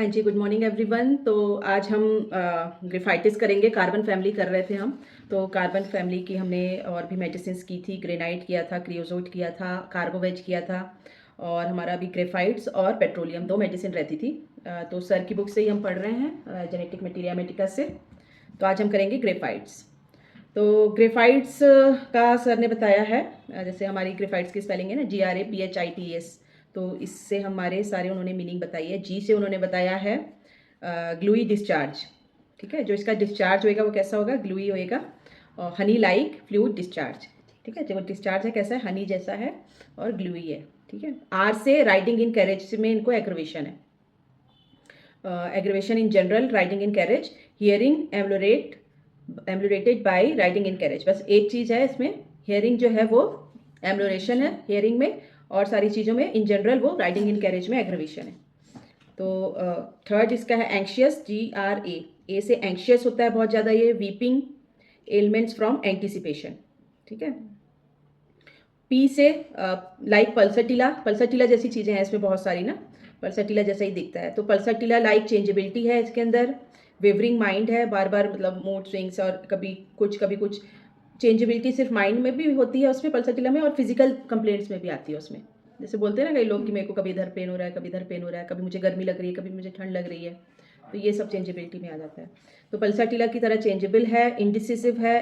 हाँ जी, good morning everyone. तो आज हम ग्रेफाइटिस करेंगे। कार्बन फैमिली कर रहे थे हम। तो कार्बन फैमिली की हमने और भी मेडिसिन्स की थी। ग्रेनाइट किया था, क्रियोजोट किया था, कार्बोवेज किया था और हमारा अभी ग्रेफाइट्स और पेट्रोलियम 2 मेडिसिन रहती थी। तो सर की बुक से ही हम पढ़ रहे हैं, जेनेटिक मटीरिया मेडिका से। तो आज हम करेंगे ग्रेफाइट्स। तो ग्रेफाइट्स का सर ने बताया है, जैसे हमारी ग्रेफाइट्स की स्पेलिंग है ना GRAPHITS। तो इससे हमारे सारे उन्होंने मीनिंग बताई है। जी से उन्होंने बताया है ग्लूई डिस्चार्ज। ठीक है, जो इसका डिस्चार्ज होएगा वो कैसा होगा, ग्लूई होएगा और हनी लाइक फ्लूइड डिस्चार्ज। ठीक है, जो डिस्चार्ज है कैसा है, हनी जैसा है और ग्लूई है। ठीक है, आर से राइडिंग इन कैरेज में इनको एग्रवेशन है। Aggravation in general, riding in carriage, hearing ameliorated by riding in carriage. बस एक चीज़ है इसमें, हियरिंग जो है वो एम्बुलेशन है हियरिंग में, और सारी चीज़ों में इन जनरल वो राइडिंग इन कैरेज में एग्रवेशन है। तो थर्ड इसका है एंक्शियस, GRA। से एंक्शियस होता है बहुत ज़्यादा ये, वीपिंग, एलिमेंट्स फ्रॉम एंटिसिपेशन। ठीक है। पी से लाइक पल्सटिला, पल्सटिला जैसी चीज़ें हैं इसमें बहुत सारी ना, पल्सटिला जैसा ही दिखता है। तो पल्सटिला लाइक चेंजेबिलिटी है इसके अंदर, वेवरिंग माइंड है, बार बार मतलब मूड स्विंग्स, और कभी कुछ चेंजेबिलिटी सिर्फ माइंड में भी होती है उसमें पल्सटिला में, और फिजिकल कंप्लेंट्स में भी आती है उसमें। जैसे बोलते हैं ना कई लोग कि मेरे को कभी इधर पेन हो रहा है, कभी इधर पेन हो रहा है, कभी मुझे गर्मी लग रही है, कभी मुझे ठंड लग रही है। तो ये सब चेंजेबिलिटी में आ जाता है। तो पल्सटिला की तरह चेंजेबल है, इंडिसिसिव है,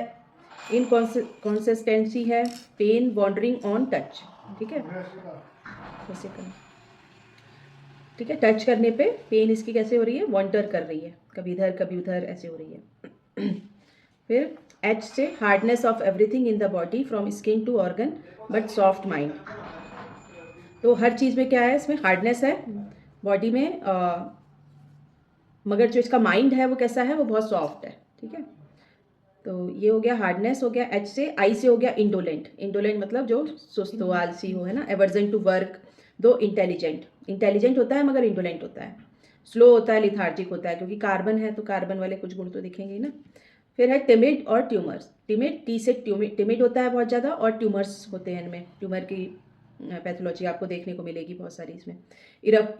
इनकॉन्सिस्टेंसी है, पेन वॉन्डरिंग ऑन टच। ठीक है, कैसे करें, ठीक है, टच करने पे पेन इसकी कैसे हो रही है, वॉन्डर कर रही है, कभी इधर कभी उधर ऐसे हो रही है। फिर एच से hardness of everything in the body from skin to organ but soft mind. तो हर चीज़ में क्या है, इसमें हार्डनेस है बॉडी में, मगर जो इसका माइंड है वो कैसा है, वो बहुत सॉफ्ट है। ठीक है, तो ये हो गया हार्डनेस हो गया एच से। आई से हो गया इंडोलेंट, इंडोलेंट मतलब जो सुस्त हो, आलसी हो, है ना। एवर्जन टू वर्क, दो इंटेलिजेंट, इंटेलिजेंट होता है मगर इंडोलेंट होता है। स्लो होता है, लिथार्जिक होता है, क्योंकि कार्बन है तो कार्बन वाले कुछ गुण तो दिखेंगे ही ना। फिर है टिमिड और ट्यूमर्स। टिमिड, टी से टिमिड होता है बहुत ज़्यादा, और ट्यूमर्स होते हैं इनमें, ट्यूमर की पैथोलॉजी आपको देखने को मिलेगी बहुत सारी इसमें।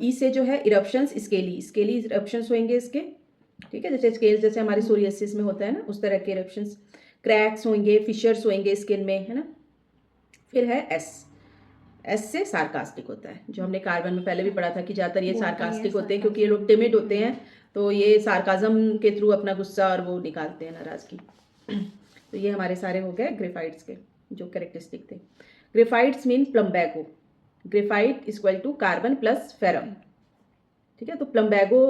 ई से जो है इरप्शंस, स्केली, स्केली इरप्शंस होंगे इसके। ठीक है, जैसे स्केल जैसे हमारे सोरियासिस में होता है ना, उस तरह के इरप्शंस। क्रैक्स होंगे, फिशर्स होंगे स्किन में, है ना। फिर है एस से सार्कास्टिक होता है, जो हमने कार्बन में पहले भी पढ़ा था कि ज़्यादातर ये सार्कास्टिक होते हैं, क्योंकि ये लोग टिमिड होते हैं, तो ये सार्काज्म के थ्रू अपना गुस्सा और वो निकालते हैं, नाराज़गी। तो ये हमारे सारे हो गए ग्रेफाइट्स के जो कैरेक्टरिस्टिक थे। Graphites mean plumbago. Graphite equal to carbon plus ferrum. ठीक है, तो प्लम्बैगो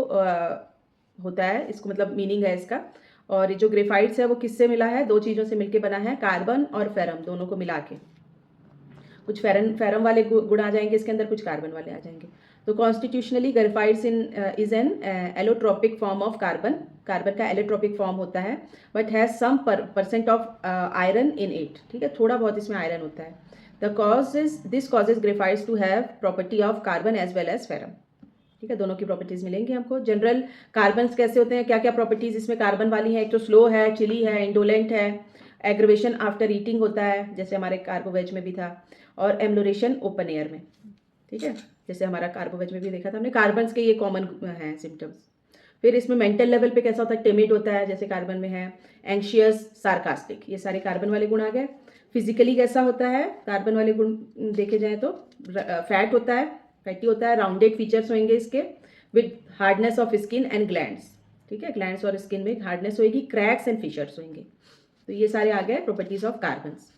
होता है, इसको मतलब मीनिंग है इसका। और ये जो ग्रेफाइट्स है वो किससे मिला है, दो चीज़ों से मिलके बना है, कार्बन और फेरम, दोनों को मिला के। कुछ फेरम वाले गुण आ जाएंगे इसके अंदर, कुछ कार्बन वाले आ जाएंगे। तो constitutionally graphites is an allotropic form of carbon. Carbon का एलोट्रोपिक फॉर्म होता है, but has some percent of iron in it. ठीक है, थोड़ा बहुत इसमें आयरन होता है। This causes graphites to have property of carbon as well as ferrum. ठीक है, दोनों की प्रॉपर्टीज मिलेंगी हमको। जनरल कार्बन्स कैसे होते हैं, क्या क्या प्रॉपर्टीज इसमें कार्बन वाली हैं, एक तो स्लो है, चिली है, इंडोलेंट है, एग्रवेशन आफ्टर ईटिंग होता है, जैसे हमारे कार्बोवेज में भी था, और एम्लोरेशन ओपन एयर में। ठीक है, जैसे हमारा कार्बोवेज में भी देखा था हमने, कार्बन्स के ये कॉमन हैं सिम्टम्स। फिर इसमें मेंटल लेवल पे कैसा होता है, टिमिड होता है जैसे कार्बन में है, एंशियस, सार्कास्टिक, ये सारे कार्बन वाले गुण आ गए। फिजिकली कैसा होता है, कार्बन वाले गुण देखे जाए तो फैट होता है, फैटी होता है, राउंडेड फीचर्स होंगे इसके, with hardness of skin and glands. ठीक है, ग्लैंड्स और स्किन में हार्डनेस होगी, क्रैक्स एंड फिशर्स होंगे। तो ये सारे आ गए properties of carbons.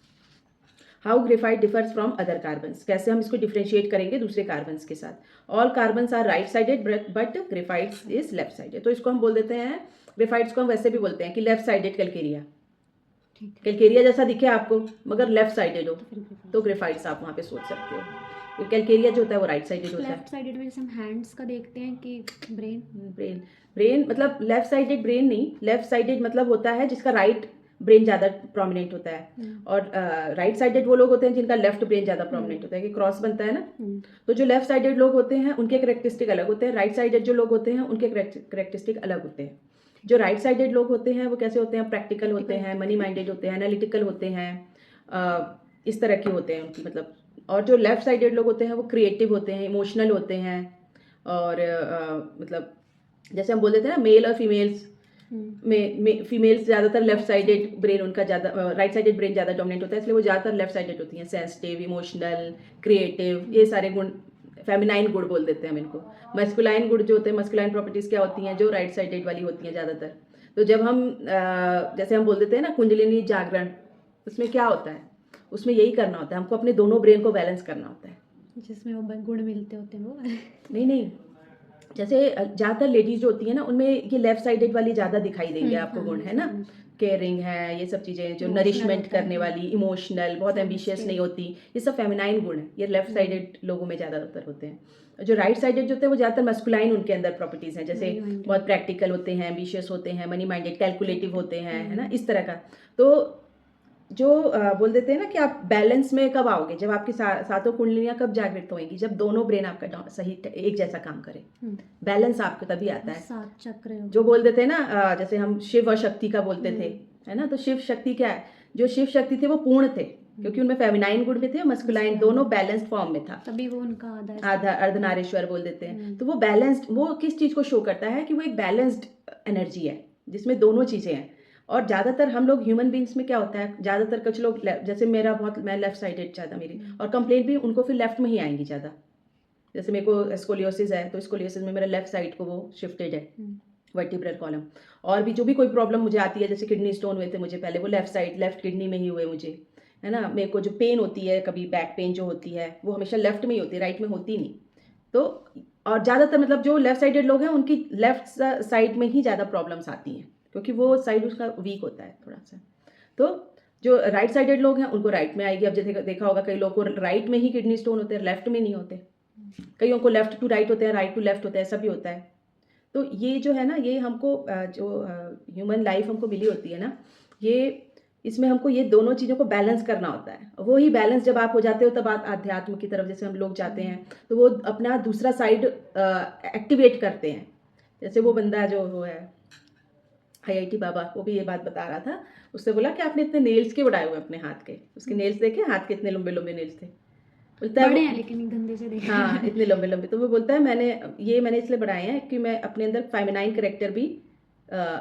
How graphite differs from other carbons, कैसे हम इसको डिफ्रेंशिएट करेंगे दूसरे कार्बन्स के साथ। All carbons are right sided but graphites is left sided. तो इसको हम बोल देते हैं, ग्रेफाइट्स को हम वैसे भी बोलते हैं कि लेफ्ट साइडेड कैलकेरिया। कैलकेरिया जैसा दिखे आपको मगर लेफ्ट साइडेड हो तो ग्रेफाइट्स आप वहाँ पे सोच सकते हो। कैलकेरिया जो होता है वो राइट साइडेड होता है। लेफ्ट साइडेड में जैसे हम हैंड्स का देखते हैं कि ब्रेन ब्रेन मतलब लेफ्ट साइडेड ब्रेन नहीं, लेफ्ट साइडेड मतलब होता है जिसका राइट ब्रेन ज़्यादा प्रोमिनेंट होता है, और राइट साइडेड वो लोग होते हैं जिनका लेफ्ट ब्रेन ज़्यादा प्रोमिनेंट होता है, कि क्रॉस बनता है ना। तो जो लेफ्ट साइडेड लोग होते हैं उनके करेक्टरिस्टिक अलग होते हैं, राइट साइडेड जो लोग होते हैं उनके करेक्टरिस्टिक अलग होते हैं। जो राइट साइडेड लोग होते हैं वो कैसे होते हैं, प्रैक्टिकल होते हैं, मनी माइंडेड होते हैं, एनालिटिकल होते हैं, इस तरह के होते हैं उनकी मतलब। और जो लेफ्ट साइडेड लोग होते हैं वो क्रिएटिव होते हैं, इमोशनल होते हैं, और मतलब जैसे हम बोल देते हैं ना मेल और फीमेल्स हम्म, में फीमेल्स ज़्यादातर लेफ्ट साइडेड ब्रेन उनका ज़्यादा, राइट साइडेड ब्रेन ज़्यादा डोमिनेट होता है, इसलिए वो ज़्यादातर लेफ्ट साइडेड होती हैं। सेंसिटिव, इमोशनल, क्रिएटिव, ये सारे गुण फेमिनाइन गुण बोल देते हैं हम इनको। मस्कुलाइन गुण जो होते हैं, मस्कुलाइन प्रॉपर्टीज़ क्या होती हैं, जो राइट साइडेड वाली होती हैं ज़्यादातर। तो जब हम जैसे हम बोल देते हैं ना कुंडलिनी जागरण, उसमें क्या होता है, उसमें यही करना होता है, हमको अपने दोनों ब्रेन को बैलेंस करना होता है। जिसमें वो गुण मिलते होते हैं वो नहीं नहीं, जैसे ज़्यादातर लेडीज जो होती है ना, उनमें ये लेफ्ट साइडेड वाली ज़्यादा दिखाई देंगे आपको हाँ, गुण, है ना। समझ। केयरिंग है, ये सब चीज़ें जो Emotional नरिशमेंट होता है, करने वाली, इमोशनल, बहुत एम्बिशियस Sensitive। नहीं होती, ये सब फेमिनाइन गुण है, ये लेफ्ट हम्म। साइडेड लोगों में ज़्यादातर होते हैं। जो राइट साइडेड जो होते हैं वो ज़्यादातर मस्कुलाइन उनके अंदर प्रॉपर्टीज़ हैं, जैसे Money minded। बहुत प्रैक्टिकल होते हैं, एम्बिशियस होते हैं, मनी माइंडेड, कैलकुलेटिव होते हैं, है ना, हम्म। इस तरह का। तो जो बोल देते हैं ना कि आप बैलेंस में कब आओगे, जब आपकी सातों कुंडलियाँ कब जागृत होंगी, जब दोनों ब्रेन आपका सही एक जैसा काम करे, हम्म, बैलेंस आपको तभी आता है। 7 चक्र हो जो गए। बोल देते हैं ना जैसे हम शिव और शक्ति का बोलते थे, है ना, तो शिव शक्ति क्या है, जो शिव शक्ति थे वो पूर्ण थे, क्योंकि उनमें फेमिनाइन गुण भी थे और मस्कुलाइन, दोनों बैलेंस्ड फॉर्म में था। तभी वो उनका आधा है। आधा अर्धनारीश्वर बोल देते हैं। हम्म। तो वो बैलेंस्ड, वो किस चीज़ को शो करता है कि वो एक बैलेंस्ड एनर्जी है जिसमें दोनों चीज़ें हैं। और ज़्यादातर हम लोग ह्यूमन बींग्स में क्या होता है, ज़्यादातर कुछ लोग जैसे मेरा बहुत, मैं लेफ्ट साइडेड ज़्यादा मेरी, और कंप्लेंट भी उनको फिर लेफ्ट में ही आएंगी ज़्यादा। जैसे मेरे को स्कोलियोसिस है, तो स्कोलियोसिस में मेरा लेफ्ट साइड को वो शिफ्टेड है, वर्टिब्रल कॉलम। और भी जो भी कोई प्रॉब्लम मुझे आती है, जैसे किडनी स्टोन हुए थे मुझे पहले, वो लेफ्ट साइड, लेफ्ट किडनी में ही हुए मुझे, है ना। मेरे को जो पेन होती है, कभी बैक पेन जो होती है, वो हमेशा लेफ्ट में ही होती है, राइट में होती नहीं। तो और ज़्यादातर मतलब जो लेफ्ट साइडेड लोग हैं उनकी लेफ्ट साइड में ही ज़्यादा प्रॉब्लम्स आती हैं, क्योंकि वो साइड उसका वीक होता है थोड़ा सा। तो जो राइट साइडेड लोग हैं उनको राइट में आएगी। अब जैसे देखा होगा कई लोगों को राइट में ही किडनी स्टोन होते हैं, लेफ्ट में नहीं होते। कईयों को लेफ्ट टू राइट होते हैं, राइट टू लेफ्ट होता है, ऐसा भी होता है। तो ये जो है ना, ये हमको जो ह्यूमन लाइफ हमको मिली होती है ना, ये इसमें हमको ये दोनों चीज़ों को बैलेंस करना होता है। वो ही बैलेंस जब आप हो जाते हो, तब आप आध्यात्म की तरफ जैसे हम लोग जाते हैं, तो वो अपना दूसरा साइड एक्टिवेट करते हैं। जैसे वो बंदा जो वो है IIT बाबा, वो भी ये बात बता रहा था। उससे बोला कि आपने इतने नेल्स क्यों बढ़ाए हुए अपने हाथ के, उसके नेल्स देखे, हाथ के इतने लंबे लंबे नेल्स थे। बोलता है बड़े हैं लेकिन गंदे से देखे। हाँ, इतने लंबे लंबे। तो वो बोलता है मैंने इसलिए बढ़ाए हैं कि मैं अपने अंदर फेमिनाइन कैरेक्टर भी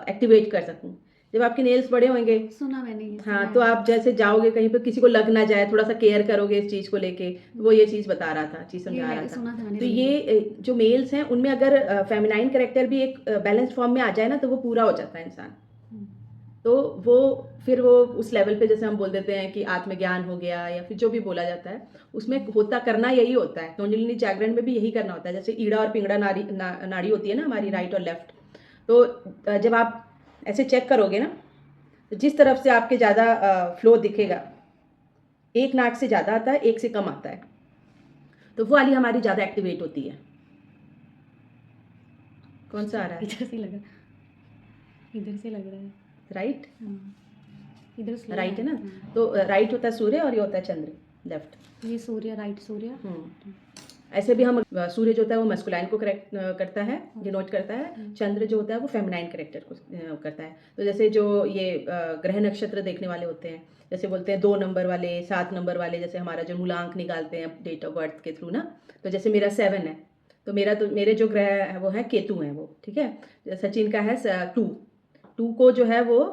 एक्टिवेट कर सकूं। जब आपके नेल्स बड़े होंगे, सुना मैंने ये, हाँ, सुना तो है। आप जैसे जाओगे कहीं पे, किसी को लग ना जाए, थोड़ा सा केयर करोगे इस चीज़ को लेके। तो वो ये चीज़ बता रहा था, चीज़ समझा रहा सुना था था। मैंने तो भी। ये जो मेल्स हैं उनमें अगर फेमिनाइन कैरेक्टर भी एक बैलेंस्ड फॉर्म में आ जाए ना, तो वो पूरा हो जाता है इंसान। तो वो फिर वो उस लेवल पे, जैसे हम बोल देते हैं कि आत्मज्ञान हो गया, या फिर जो भी बोला जाता है, उसमें होता करना यही होता है। कुंडलिनी जागरण में भी यही करना होता है। जैसे ईड़ा और पिंगड़ा नाड़ी होती है ना हमारी, राइट और लेफ्ट। तो जब आप ऐसे चेक करोगे ना, तो जिस तरफ से आपके ज़्यादा फ्लो दिखेगा, एक नाक से ज़्यादा आता है, एक से कम आता है, तो वो वाली हमारी ज़्यादा एक्टिवेट होती है। कौन सा आ रहा है? इधर से लगा, इधर से लग रहा है। राइट, इधर से राइट है ना। तो राइट होता है सूर्य और ये होता है चंद्र, लेफ्ट। ये सूर्य, राइट सूर्य। ऐसे भी हम सूर्य जो होता है वो मस्कुलाइन को करेक्ट करता है, डिनोट करता है। चंद्र जो होता है वो फेमिनाइन कैरेक्टर को करता है। तो जैसे जो ये ग्रह नक्षत्र देखने वाले होते हैं, जैसे बोलते हैं 2 नंबर वाले, 7 नंबर वाले, जैसे हमारा जो मूलांक निकालते हैं डेट ऑफ बर्थ के थ्रू ना, तो जैसे मेरा 7 है, तो मेरे जो ग्रह है वो है केतु हैं वो, ठीक है। सचिन का है 2 को जो है वो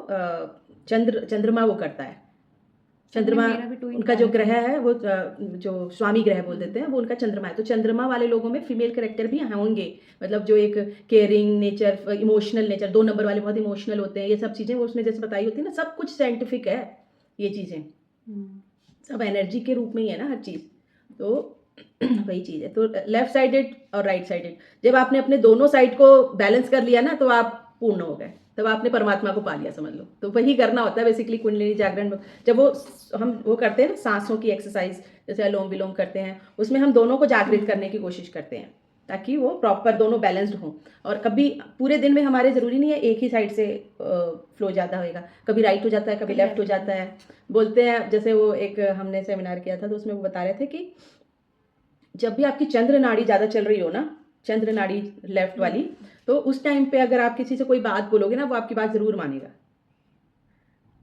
चंद्रमा वो करता है। चंद्रमा मेरा भी 2 उनका जो ग्रह है वो जो स्वामी ग्रह बोल देते हैं, वो उनका चंद्रमा है। तो चंद्रमा वाले लोगों में फीमेल कैरेक्टर भी होंगे, मतलब जो एक caring nature, emotional nature. 2 number वाले बहुत इमोशनल होते हैं, ये सब चीज़ें वो उसमें जैसे बताई होती है ना, सब कुछ साइंटिफिक है ये चीज़ें, सब एनर्जी के रूप में ही है ना हर चीज़। तो वही चीज़ है। तो लेफ्ट साइडेड और राइट साइडेड, जब आपने अपने दोनों साइड को बैलेंस कर लिया ना, तो आप पूर्ण हो गए, तब आपने परमात्मा को पा लिया, समझ लो। तो वही करना होता है बेसिकली कुंडलिनी जागरण में। जब हम वो करते हैं ना सांसों की एक्सरसाइज, जैसे अनुलोम विलोम करते हैं, उसमें हम दोनों को जागृत करने की कोशिश करते हैं, ताकि वो प्रॉपर दोनों बैलेंस्ड हों। और कभी पूरे दिन में हमारे ज़रूरी नहीं है एक ही साइड से फ्लो ज़्यादा होएगा, कभी राइट हो जाता है, कभी लेफ्ट हो जाता है। बोलते हैं, जैसे वो एक हमने सेमिनार किया था, तो उसमें वो बता रहे थे कि जब भी आपकी चंद्र नाड़ी ज़्यादा चल रही हो ना, चंद्र नाड़ी लेफ्ट वाली, तो उस टाइम पे अगर आप किसी से कोई बात बोलोगे ना, वो आपकी बात ज़रूर मानेगा।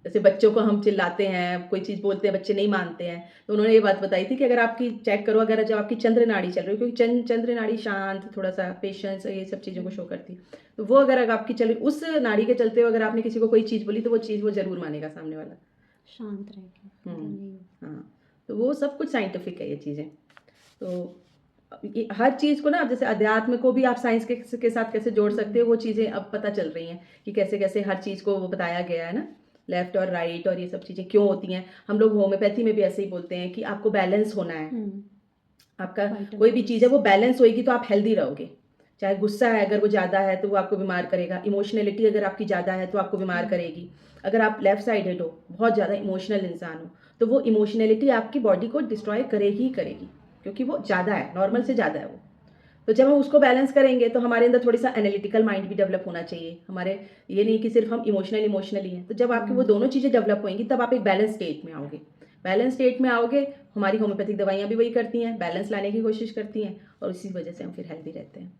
जैसे बच्चों को हम चिल्लाते हैं, कोई चीज़ बोलते हैं, बच्चे नहीं मानते हैं, तो उन्होंने ये बात बताई थी कि अगर आपकी चेक करो, अगर जब आपकी चंद्र नाड़ी चल रही है, क्योंकि चंद्र नाड़ी शांत, थोड़ा-सा पेशेंस, ये सब चीज़ों को शो करती है। तो वो अगर आपकी चल रही, उस नाड़ी के चलते हुए अगर आपने किसी को कोई चीज़ बोली, तो वो चीज़ वो ज़रूर मानेगा सामने वाला। शांत रह के हुँ। नहीं। हाँ, तो वो सब कुछ साइंटिफिक है ये चीज़ें। तो ये हर चीज़ को ना, अब जैसे अध्यात्म को भी आप साइंस के साथ कैसे जोड़ सकते हो, वो चीज़ें अब पता चल रही हैं कि कैसे-कैसे हर चीज़ को वो बताया गया है ना, लेफ्ट और राइट और ये सब चीज़ें क्यों होती हैं। हम लोग होम्योपैथी में भी ऐसे ही बोलते हैं कि आपको बैलेंस होना है। आपका कोई भी चीज़ है वो बैलेंस होएगी तो आप हेल्दी रहोगे। चाहे गुस्सा है अगर वो ज़्यादा है तो वो आपको बीमार करेगा, इमोशनैलिटी अगर आपकी ज़्यादा है तो आपको बीमार करेगी। अगर आप लेफ्ट साइडेड हो, बहुत ज़्यादा इमोशनल इंसान हो, तो वो इमोशनैलिटी आपकी बॉडी को डिस्ट्रॉय करेगी ही करेगी, क्योंकि वो ज़्यादा है, नॉर्मल से ज़्यादा है वो। तो जब हम उसको बैलेंस करेंगे तो हमारे अंदर थोड़ी सा एनालिटिकल माइंड भी डेवलप होना चाहिए। हमारे ये नहीं कि सिर्फ हम इमोशनली हैं। तो जब आपकी वो दोनों चीज़ें डेवलप होंगी तब आप एक बैलेंस स्टेट में आओगे। बैलेंस स्टेट में आओगे, हमारी होम्योपैथिक दवाइयाँ भी वही करती हैं, बैलेंस लाने की कोशिश करती हैं और इसी वजह से हम फिर हेल्दी रहते हैं।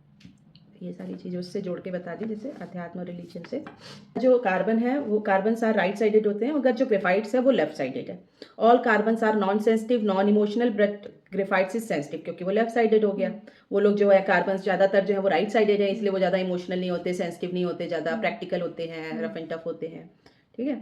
ये सारी चीज़ें उससे जोड़ के बता दी, जैसे अध्यात्म और रिलीजन से। जो कार्बन है वो कार्बन आर राइट साइडेड होते हैं, मगर जो ग्रेफाइट्स है वो लेफ्ट साइडेड है। All carbon are non sensitive, non emotional, but graphites is sensitive, क्योंकि वो लेफ्ट साइडेड हो गया। वो लोग जो है कार्बन ज़्यादातर जो है वो राइट साइडेड है, इसलिए वो ज़्यादा इमोशनल नहीं होते, सेंसिटिव नहीं होते, ज़्यादा प्रैक्टिकल होते हैं, रफ एंड टफ होते हैं। ठीक है।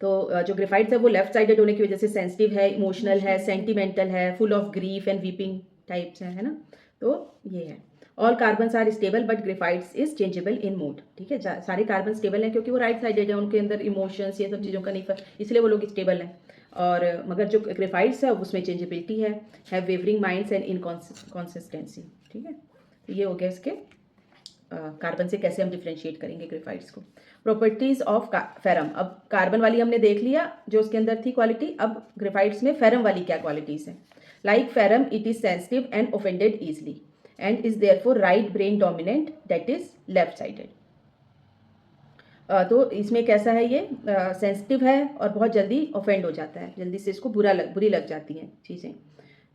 तो जो ग्रेफाइट्स है वो लेफ्ट साइडेड होने की वजह से सेंसिटिव है, इमोशनल है, सेंटिमेंटल है, full of grief and weeping types है ना। तो ये है। All carbons are stable but graphites is changeable in mood. ठीक है, सारे कार्बन स्टेबल हैं क्योंकि वो राइट साइडेड है, उनके अंदर इमोशंस ये सब चीज़ों का नहीं फर्क, इसलिए वो लोग स्टेबल हैं। और मगर जो ग्रेफाइट्स है उसमें चेंजेबिलिटी है वेवरिंग माइंड्स एंड इनकॉन्सिस्टेंसी। ठीक है, तो ये हो गया इसके कार्बन से कैसे हम डिफ्रेंशिएट करेंगे ग्रेफाइट्स को। प्रॉपर्टीज ऑफ फेरम, अब कार्बन वाली हमने देख लिया जो उसके अंदर थी क्वालिटी, अब ग्रेफाइट्स में फेरम वाली क्या क्वालिटीज हैं। Like ferrum it is sensitive and offended easily and is therefore right brain dominant, that is left sided. तो इसमें कैसा है, ये सेंसिटिव है और बहुत जल्दी ऑफेंड हो जाता है, जल्दी से इसको बुरी लग जाती हैं चीज़ें।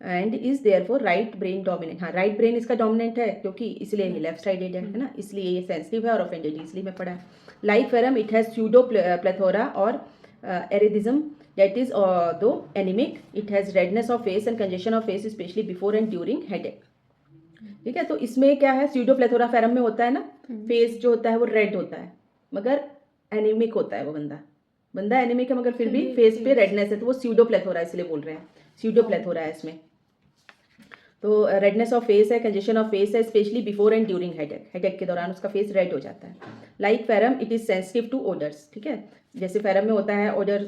And is therefore right brain dominant, हाँ राइट ब्रेन इसका डोमिनेंट है क्योंकि इसलिए ये लेफ्ट साइडेड है ना, इसलिए ये सेंसिटिव है और ऑफेंडेड इजली में पड़ा है। Like ferrum it has pseudo plethora और एरिदिज्म, दैट इज दो anaemic, it has redness of face and congestion of face specially before and during headache. ठीक है, तो इसमें क्या है, स्यूडो प्लेथोरा फेरम में होता है ना, फेस जो होता है वो रेड होता है, मगर एनीमिक होता है वो बंदा एनीमिक है मगर फिर भी फेस पे रेडनेस है, तो वो स्यूडो प्लेथोरा इसलिए बोल रहे हैं, स्यूडो प्लेथोरा है इसमें। तो रेडनेस ऑफ फेस है, कंजेशन ऑफ फेस है, specially before and during headache, headache के दौरान उसका फेस रेड हो जाता है। Like ferrum it is sensitive to odours. ठीक है, जैसे फेरम में होता है ओडर,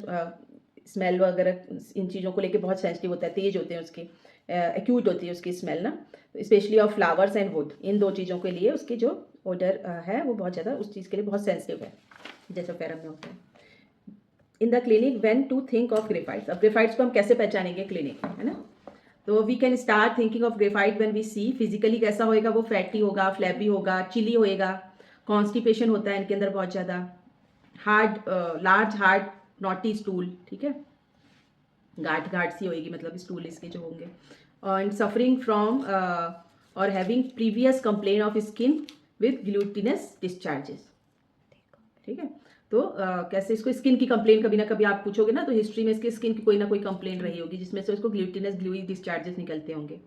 स्मेल वगैरह, इन चीज़ों को लेके बहुत सेंसिटिव होता है, तेज होते हैं उसके, एक्यूट होती है उसकी स्मेल ना, specially of flowers and wood, इन दो चीज़ों के लिए उसकी जो ओडर है वो बहुत ज़्यादा उस चीज़ के लिए बहुत सेंसिटिव है, जैसे फेरम में होता है। In the clinic when to think of graphites, अब ग्रेफाइट्स को हम कैसे पहचानेंगे क्लिनिक में, है ना। तो we can start thinking of graphite when we see, physically कैसा होएगा, वो फैटी होगा, फ्लैबी होगा, चिली होएगा, कॉन्स्टिपेशन होता है इनके अंदर बहुत ज़्यादा, hard, large hard naughty stool. ठीक है, गाठ सी होएगी, मतलब स्टूल इसके जो होंगे, एंड सफरिंग फ्रॉम और having previous complain of skin with glutinous discharges. ठीक है, तो कैसे इसको स्किन की कंप्लेन, कभी ना कभी आप पूछोगे ना, तो हिस्ट्री में इसकी स्किन की कोई ना कोई कंप्लेन रही होगी जिसमें से उसको ग्लूटिनस ग्लूई डिस्चार्जेस निकलते होंगे।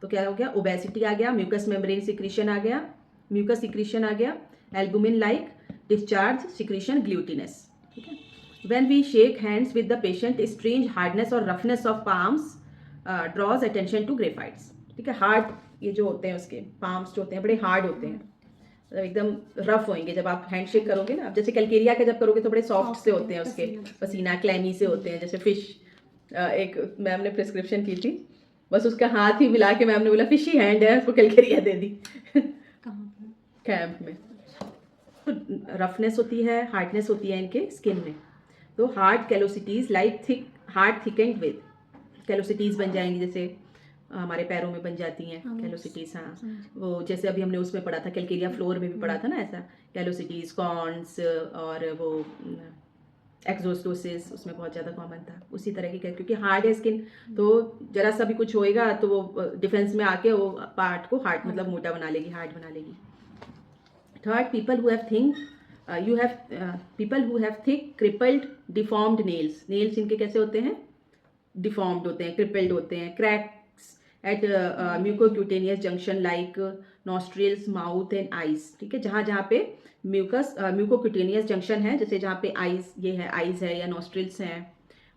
तो क्या हो गया, ओबेसिटी आ गया, म्यूकस मेम्ब्रेन सिक्रीशन आ गया, म्यूकस सिक्रीशन आ गया, albumin like discharge secretion glutinous. ठीक है, when we shake hands with the patient, strange hardness और roughness of palms draws attention to graphites. ठीक है, हार्ड ये जो होते हैं उसके पाम्स जो होते हैं बड़े हार्ड होते हैं, मतलब एकदम रफ होंगे जब आप हैंडशेक करोगे ना। अब जैसे कैलकेरिया के जब करोगे तो बड़े सॉफ्ट से होते हैं उसके, पसीना क्लैमी से होते हैं, जैसे फिश। एक मैम ने प्रिस्क्रिप्शन की थी, बस उसका हाथ ही मिला के मैम ने बोला फिशी हैंड है, उसको कैलकेरिया दे दी कैंप में। तो रफनेस होती है, हार्डनेस होती है इनके स्किन में। तो hard callosities like thick, hard thickened with, callosities बन जाएंगी, जैसे हमारे पैरों में बन जाती हैं कैलोसिटीज। हाँ, वो जैसे अभी हमने उसमें पढ़ा था, कैलकेरिया फ्लोर में भी पढ़ा था ना ऐसा, कैलोसिटीज, कॉर्न्स और वो एक्सोस्टोसिस, उसमें बहुत ज़्यादा कॉमन था उसी तरह की, क्योंकि हार्ड है स्किन, तो जरा सा भी कुछ होएगा तो वो डिफेंस में आके वो पार्ट को हार्ड, मतलब मोटा बना लेगी, हार्ड बना लेगी। Third, people who have think you have people who have thick crippled deformed nails, nails इनके कैसे होते हैं, डिफॉर्म्ड होते हैं, क्रिपल्ड होते हैं, cracks at mucocutaneous junction like nostrils, mouth and eyes, ठीक है, जहाँ जहाँ पे म्यूकोक्यूटेनियस जंक्शन है, जैसे जहाँ पे आइज, ये है आइज है या नॉस्ट्रिल्स हैं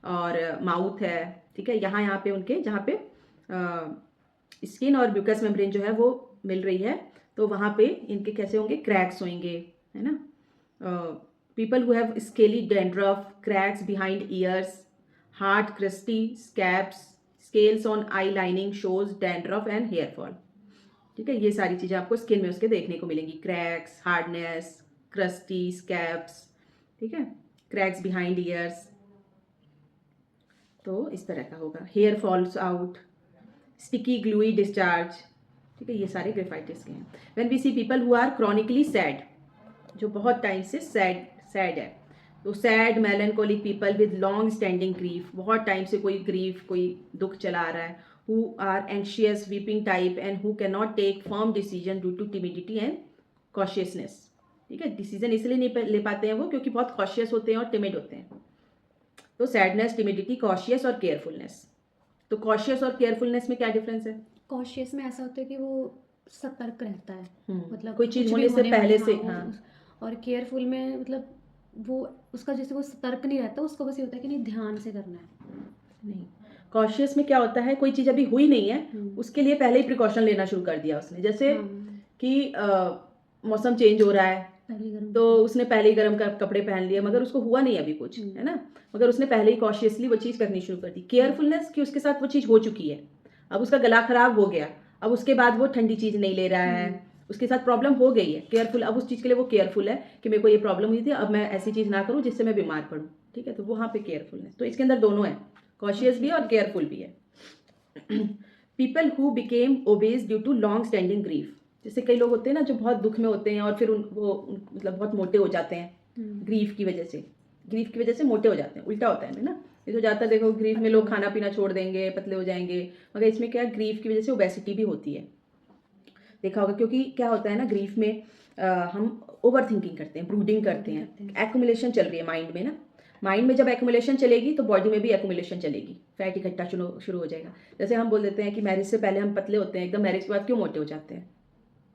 और माउथ है, ठीक है, यहाँ पे उनके जहाँ पे स्किन और म्यूकस मेम्ब्रेन जो है वो मिल रही है, तो वहाँ पे इनके कैसे होंगे, क्रैक्स होंगे, है ना. People who have scaly dandruff, cracks behind ears, hard crusty scabs, scales on eye lining shows dandruff and hair fall, ठीक है, ये सारी चीज़ें आपको स्किन में उसके देखने को मिलेंगी, क्रैक्स, हार्डनेस, क्रस्टी स्कैब्स, ठीक है, क्रैक्स बिहाइंड ईयर्स, तो इस तरह का होगा. Hair falls out, sticky gluey discharge, ठीक है, ये सारे ग्रेफाइटिस के हैं. When we see people who are chronically sad, जो बहुत टाइम से सैड है, तो sad melancholic people with long standing grief, बहुत टाइम से कोई ग्रीफ, कोई दुख चला आ रहा है, who are anxious weeping type and who can not take firm decision due to timidity and cautiousness, ठीक है, डिसीजन इसलिए नहीं ले पाते हैं वो क्योंकि बहुत कॉशियस होते हैं और टिमिड होते हैं. तो सैडनेस, टिमिडिटी, कॉशियस और केयरफुलनेस. तो कॉशियस और केयरफुलनेस में क्या डिफरेंस है? कॉशियस में ऐसा होता है कि वो सतर्क रहता है, मतलब कोई चीज कुछ होने भी से होने पहले वाली, से, हाँ, हाँ. और केयरफुल में मतलब वो उसका जैसे वो सतर्क नहीं रहता, उसको बस ये होता है कि नहीं ध्यान से करना है. नहीं, कॉशियस में क्या होता है, कोई चीज़ अभी हुई नहीं है, उसके लिए पहले ही प्रिकॉशन लेना शुरू कर दिया उसने, जैसे हाँ, कि मौसम चेंज हो रहा है पहले गर्म तो उसने पहले ही गर्म कपड़े पहन लिए, मगर उसको हुआ नहीं अभी कुछ, है ना, मगर उसने पहले ही कॉशियसली वो चीज़ करनी शुरू कर दी. केयरफुलनेस कि उसके साथ वो चीज़ हो चुकी है, अब उसका गला खराब हो गया, अब उसके बाद वो ठंडी चीज़ नहीं ले रहा है, उसके साथ प्रॉब्लम हो गई है, केयरफुल, अब उस चीज़ के लिए वो केयरफुल है कि मेरे को ये प्रॉब्लम हुई थी, अब मैं ऐसी चीज़ ना करूँ जिससे मैं बीमार पड़ूँ, ठीक है, तो वहाँ पे केयरफुलनेस. तो इसके अंदर दोनों है, कॉशियस भी और केयरफुल भी है. People who became obese due to long standing grief, जैसे कई लोग होते हैं ना जो बहुत दुख में होते हैं और फिर मतलब बहुत मोटे हो जाते हैं ग्रीफ की वजह से मोटे हो जाते हैं, उल्टा होता है ना. ये तो ज़्यादातर देखो ग्रीफ में लोग खाना पीना छोड़ देंगे, पतले हो जाएंगे, मगर इसमें क्या, ग्रीफ की वजह से ओबेसिटी भी होती है, देखा होगा, क्योंकि क्या होता है ना, ग्रीफ में हम ओवर थिंकिंग करते हैं, ब्रूडिंग करते हैं, एक्यूमुलेशन चल रही है माइंड में ना. माइंड में जब एक्यूमुलेशन चलेगी तो बॉडी में भी एक्यूमुलेशन चलेगी, फैट इकट्ठा शुरू हो जाएगा. जैसे हम बोल देते हैं कि मैरिज से पहले हम पतले होते हैं, एकदम मैरिज के बाद क्यों मोटे हो जाते हैं,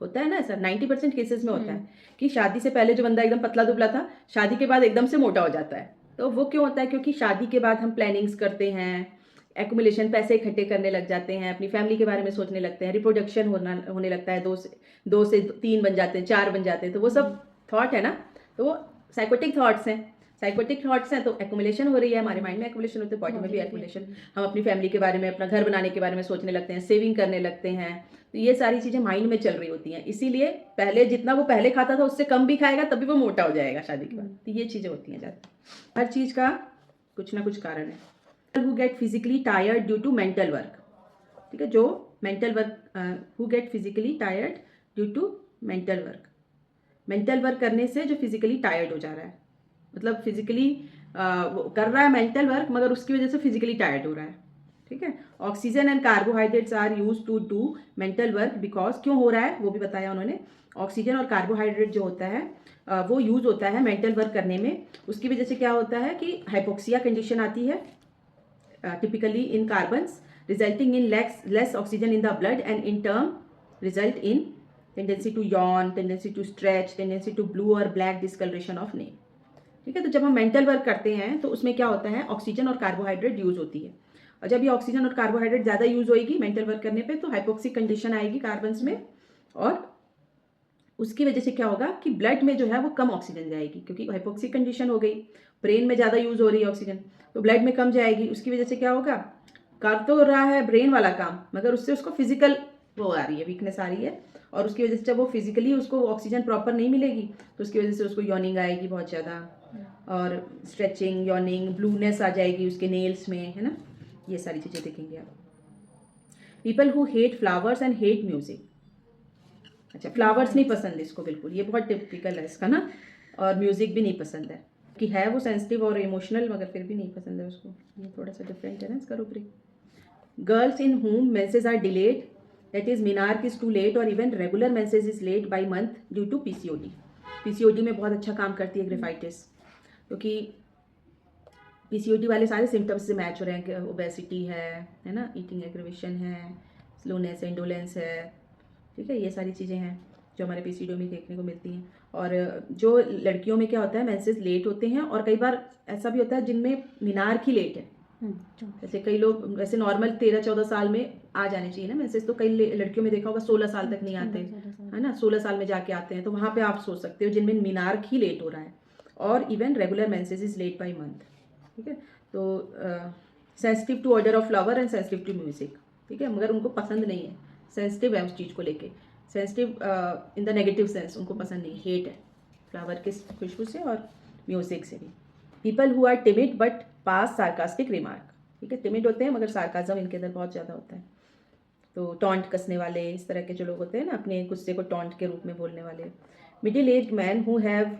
होता है ना ऐसा, 90% केसेस में होता है कि शादी से पहले जो बंदा एकदम पतला दुबला था, शादी के बाद एकदम से मोटा हो जाता है. तो वो क्यों होता है, क्योंकि शादी के बाद हम प्लानिंग्स करते हैं, एक्यूमुलेशन, पैसे इकट्ठे करने लग जाते हैं, अपनी फैमिली के बारे में सोचने लगते हैं, रिप्रोडक्शन होने लगता है, दो से तीन बन जाते हैं, चार बन जाते हैं, तो वो सब थॉट है ना, तो वो साइकोटिक थॉट्स हैं, तो एक्यूमुलेशन हो रही है, हमारे माइंड में एक्यूमुलेशन होते हैं, बॉडी में भी एक्यूमुलेशन. हम अपनी फैमिली के बारे में, अपना घर बनाने के बारे में सोचने लगते हैं, सेविंग करने लगते हैं, तो ये सारी चीज़ें माइंड में चल रही होती हैं. इसीलिए पहले जितना वो पहले खाता था उससे कम भी खाएगा तभी वो मोटा हो जाएगा शादी के बाद. तो ये चीज़ें होती हैं ज़्यादा, हर चीज़ का कुछ ना कुछ कारण है. Who get physically tired due to mental work, ठीक है, जो mental work, who get physically tired due to mental work करने से जो फिजिकली टायर्ड हो जा रहा है, मतलब फिजिकली कर रहा है मेंटल वर्क मगर उसकी वजह से फिजिकली टायर्ड हो रहा है, ठीक है. Oxygen and carbohydrates are use to do mental work because, क्यों हो रहा है वो भी बताया उन्होंने. ऑक्सीजन और कार्बोहाइड्रेट जो होता है वो यूज होता है मेंटल वर्क करने में. उसकी वजह से क्या होता है कि हाइपोक्सिया कंडीशन आती है typically in carbons, resulting in less oxygen in the blood and in turn result in tendency to yawn, tendency to stretch, tendency to blue or black discoloration of nail, ठीक है. तो जब हम mental work करते हैं तो उसमें क्या होता है, ऑक्सीजन और कार्बोहाइड्रेट यूज होती है, और जब ये ऑक्सीजन और कार्बोहाइड्रेट ज़्यादा यूज होगी मेंटल वर्क करने पे तो हाइपोक्सिक कंडीशन आएगी कार्बन्स में, और उसकी वजह से क्या होगा कि ब्लड में जो है वो कम ऑक्सीजन जाएगी, क्योंकि हाइपोक्सिक कंडीशन हो गई, ब्रेन में ज़्यादा यूज हो रही है ऑक्सीजन, तो ब्लड में कम जाएगी. उसकी वजह से क्या होगा, कर तो रहा है ब्रेन वाला काम मगर उससे उसको फिजिकल वो आ रही है, वीकनेस आ रही है, और उसकी वजह से जब वो फिजिकली उसको ऑक्सीजन प्रॉपर नहीं मिलेगी तो उसकी वजह से उसको यॉर्निंग आएगी बहुत ज़्यादा, और स्ट्रेचिंग, यॉर्निंग, ब्लूनेस आ जाएगी उसके नेल्स में, है ना. ये सारी चीज़ें देखेंगे आप. People who hate flowers and hate music, अच्छा फ्लावर्स नहीं पसंद इसको बिल्कुल, ये बहुत टिपिकल है इसका ना, और म्यूज़िक भी नहीं पसंद है, कि है वो सेंसिटिव और इमोशनल मगर फिर भी नहीं पसंद है उसको, ये थोड़ा सा डिफरेंट है ना इसका rubric. Girls in whom menses are delayed, that is menarche is too late or even regular menses is late by month due to PCOD, PCOD में बहुत अच्छा काम करती है ग्रेफाइटिस, क्योंकि पीसीओडी वाले सारे सिम्टम्स से मैच हो रहे हैं कि ओबेसिटी है ना, ईटिंग एग्रीवेशन है, स्लोनेस, इंडोलेंस है, ठीक है, ये सारी चीज़ें हैं जो हमारे पीसीओडी में देखने को मिलती हैं। और जो लड़कियों में क्या होता है, मेंसेस लेट होते हैं, और कई बार ऐसा भी होता है जिनमें मीनार की लेट है। जैसे कई लोग वैसे नॉर्मल 13-14 साल में आ जाने चाहिए ना मेंसेस, तो कई लड़कियों में देखा होगा 16 साल तक नहीं आते, है ना, 16 साल में जाके आते हैं। तो वहाँ पे आप सोच सकते हो जिनमें मीनार ही लेट हो रहा है, और even regular menses is late by month, ठीक है। तो sensitive to odour of flower and sensitive to music, ठीक है, मगर उनको पसंद नहीं है, सेंसिटिव है उस चीज़ को लेके, sensitive in the negative sense, उनको पसंद नहीं, हेट है फ्लावर की खुशबू से और म्यूजिक से भी। People who are timid but pass sarcastic remark, ठीक है, टिमिड होते हैं मगर सार्काज्म इनके अंदर बहुत ज़्यादा होता है। तो टॉन्ट कसने वाले, इस तरह के जो लोग होते हैं ना, अपने गुस्से को टॉन्ट के रूप में बोलने वाले। Middle age man who have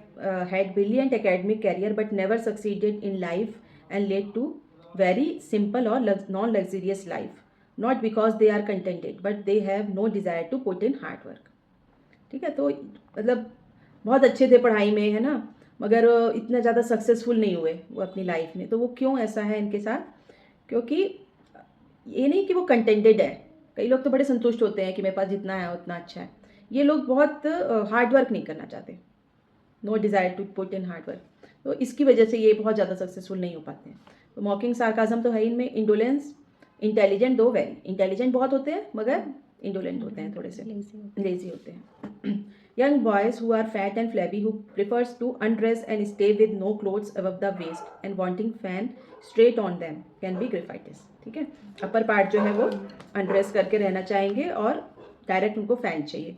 had brilliant academic career but never succeeded in life and led to very simple और non luxurious life, not because they are contented but they have no desire to put in hard work, ठीक है। तो मतलब बहुत अच्छे थे पढ़ाई में, है ना, मगर इतना ज़्यादा सक्सेसफुल नहीं हुए वो अपनी लाइफ में। तो वो क्यों ऐसा है इनके साथ, क्योंकि ये नहीं कि वो कंटेंटेड है, कई लोग तो बड़े संतुष्ट होते हैं कि मेरे पास जितना है उतना अच्छा है, ये लोग बहुत हार्ड वर्क नहीं करना चाहते, no desire to put in hard work, तो इसकी वजह से ये बहुत ज़्यादा सक्सेसफुल नहीं हो पाते हैं। तो मॉकिंग सार्काज्म तो है इनमें। इंडोलेंस, इंटेलिजेंट, दो वेरी इंटेलिजेंट बहुत होते हैं मगर इंडोलेंट होते हैं, थोड़े से लेजी होते हैं। Young boys who are fat and flabby who prefers to undress and stay with no clothes above the waist and wanting fan straight on them can be graphites, ठीक है। अपर पार्ट जो है वो undress करके रहना चाहेंगे और direct उनको फैन चाहिए।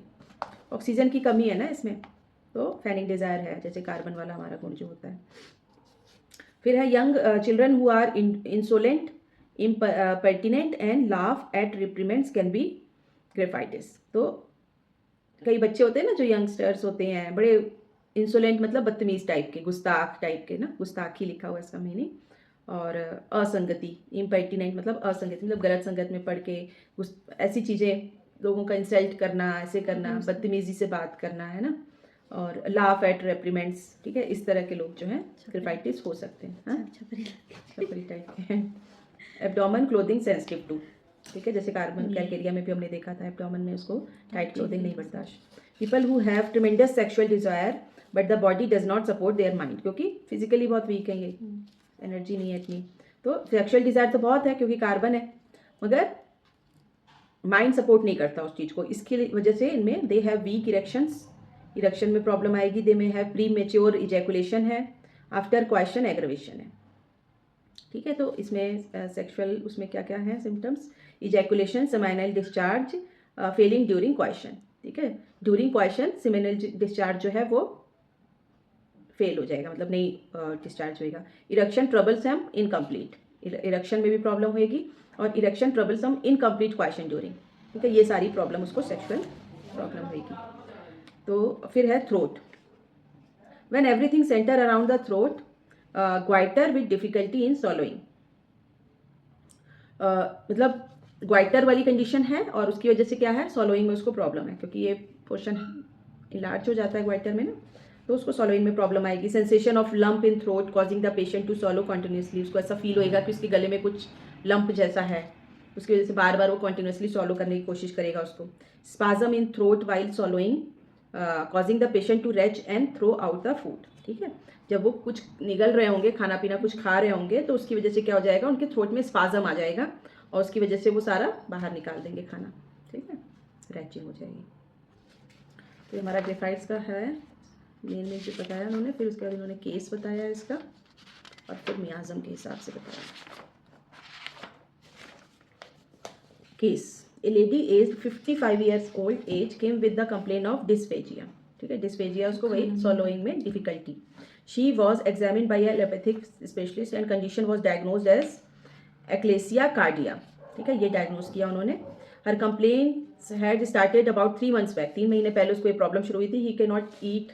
ऑक्सीजन की कमी है ना इसमें, तो फैनिंग डिज़ायर है, जैसे कार्बन वाला हमारा गुण जो होता है। फिर है young children who are insolent, impertinent and laugh at reprimands can be graphites. तो कई बच्चे होते हैं ना जो यंगस्टर्स होते हैं, बड़े इंसोलेंट मतलब बदतमीज़ टाइप के, गुस्ताख टाइप के ना, गुस्ताखी लिखा हुआ है इसका मीनिंग। और असंगति, इम्पर्टिनेंट मतलब असंगति, मतलब गलत संगत में पढ़ के ऐसी चीज़ें, लोगों का इंसल्ट करना, ऐसे करना, बदतमीज़ी से बात करना, है ना, और लाफ एट रेप्रीमेंट्स, ठीक है, इस तरह के लोग जो हैं ग्रेफाइटिस हो सकते हैं, छपरी टाइप के। एब्डोमेन क्लोथिंग सेंसिटिव टू, ठीक है, जैसे कार्बन कैलकेरिया में भी हमने देखा था, एब्डोमेन में उसको टाइट क्लोथिंग नहीं बर्दाश्त। People who have tremendous sexual desire but the body does not support their mind, क्योंकि फिजिकली बहुत वीक है, ये एनर्जी नहीं है इतनी, तो सेक्सुअल डिज़ायर तो बहुत है क्योंकि कार्बन है, मगर माइंड सपोर्ट नहीं करता उस चीज़ को, इसकी वजह से इनमें they have week erections, erection में प्रॉब्लम आएगी। दे में हैव प्री मेच्योर इजैकुलेशन है, आफ्टर क्वेश्चन एग्रवेशन है, ठीक है। तो इसमें सेक्सुअल उसमें क्या क्या है symptoms, ejaculation, seminal discharge, failing during question, ठीक है, ड्यूरिंग क्वेश्चन सेमिनल डिस्चार्ज जो है वो फेल हो जाएगा, मतलब नहीं डिस्चार्ज होएगा। इरेक्शन ट्रबलसम इनकम्प्लीट, इरेक्शन में भी प्रॉब्लम होएगी, और erection troublesome incomplete question during, ठीक है, ये सारी प्रॉब्लम उसको सेक्सुअल प्रॉब्लम होएगी। तो फिर है throat, when everything centre around the throat, goitre with difficulty in सॉलोइंग, मतलब ग्वाइटर वाली कंडीशन है और उसकी वजह से क्या है, सॉलोइंग में उसको प्रॉब्लम है, क्योंकि ये पोर्शन इलार्ज हो जाता है ग्वाइटर में ना, तो उसको सॉलोइंग में प्रॉब्लम आएगी। Sensation of lump in throat causing the patient to swallow continuously, उसको ऐसा फील होएगा कि उसके गले में कुछ लंप जैसा है, उसकी वजह से बार बार वो कंटिन्यूसली सॉलो करने की कोशिश करेगा उसको। Spasm in throat while swallowing causing the patient to retch and throw out the food, ठीक है, जब वो कुछ निगल रहे होंगे, खाना पीना कुछ खा रहे होंगे, तो उसकी वजह से क्या हो जाएगा, उनके थ्रोट में स्पाजम आ जाएगा और उसकी वजह से वो सारा बाहर निकाल देंगे खाना, ठीक है, रैचिंग हो जाएगी। तो हमारा ग्रेफाइट्स का है मेन जो बताया उन्होंने, फिर उसके बाद उन्होंने केस बताया इसका, और फिर मियाज़म के हिसाब से बताया। Case, a lady age 55 years old age came with the complaint of dysphagia, ठीक है, डिस्फेजिया उसको वही सॉलोइंग में difficulty. She was examined by allopathic specialist and condition was diagnosed as achalasia cardia, ठीक है, ये डायग्नोज किया उन्होंने। Her complaint had started about 3 months back, 3 महीने पहले उसको ये प्रॉब्लम शुरू हुई थी। He can not eat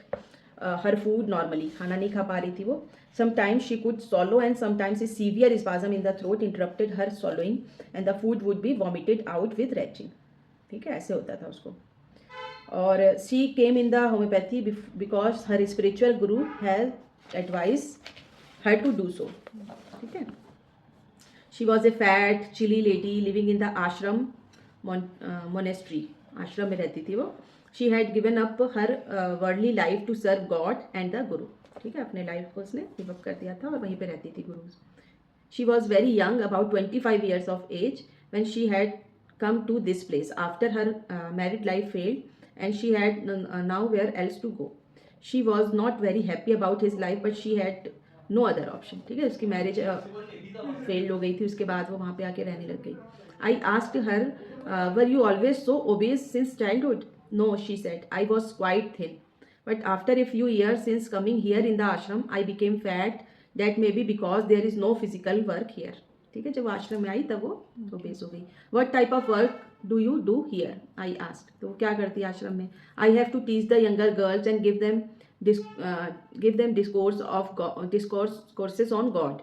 her food normally, खाना नहीं खा पा रही थी वो। Sometimes she could swallow and sometimes a severe spasm in the throat interrupted her swallowing and the food would be vomited out with retching, ठीक है, ऐसे होता था उसको। और she came in the homeopathy because her spiritual guru has advise her to do so, ठीक है। She was a fat chilly lady living in the ashram monastery, ashram में रहती थी वो। She had given up her worldly life to serve God and the guru, ठीक है, अपने life को उसने गिव अप कर दिया था और वहीं पे रहती थी गुरु। She was very young, about 25 years of age, when she had come to this place after her married life failed and she had nowhere else to go. She was not very happy about his life but she had no other option, ठीक है। उसकी marriage failed हो गई थी, उसके बाद वो वहाँ पे आके रहने लग गई। I asked her, were you always so obese since childhood? No, she said, I was quite thin. But after a few years since coming here in the ashram, I became fat. That may be because there is no physical work here. ठीक है, जब आश्रम में आई तब वो OBCs हो गई। What type of work do you do here? I asked. तो वो क्या करती है आश्रम में? I have to teach the younger girls and give them courses on God.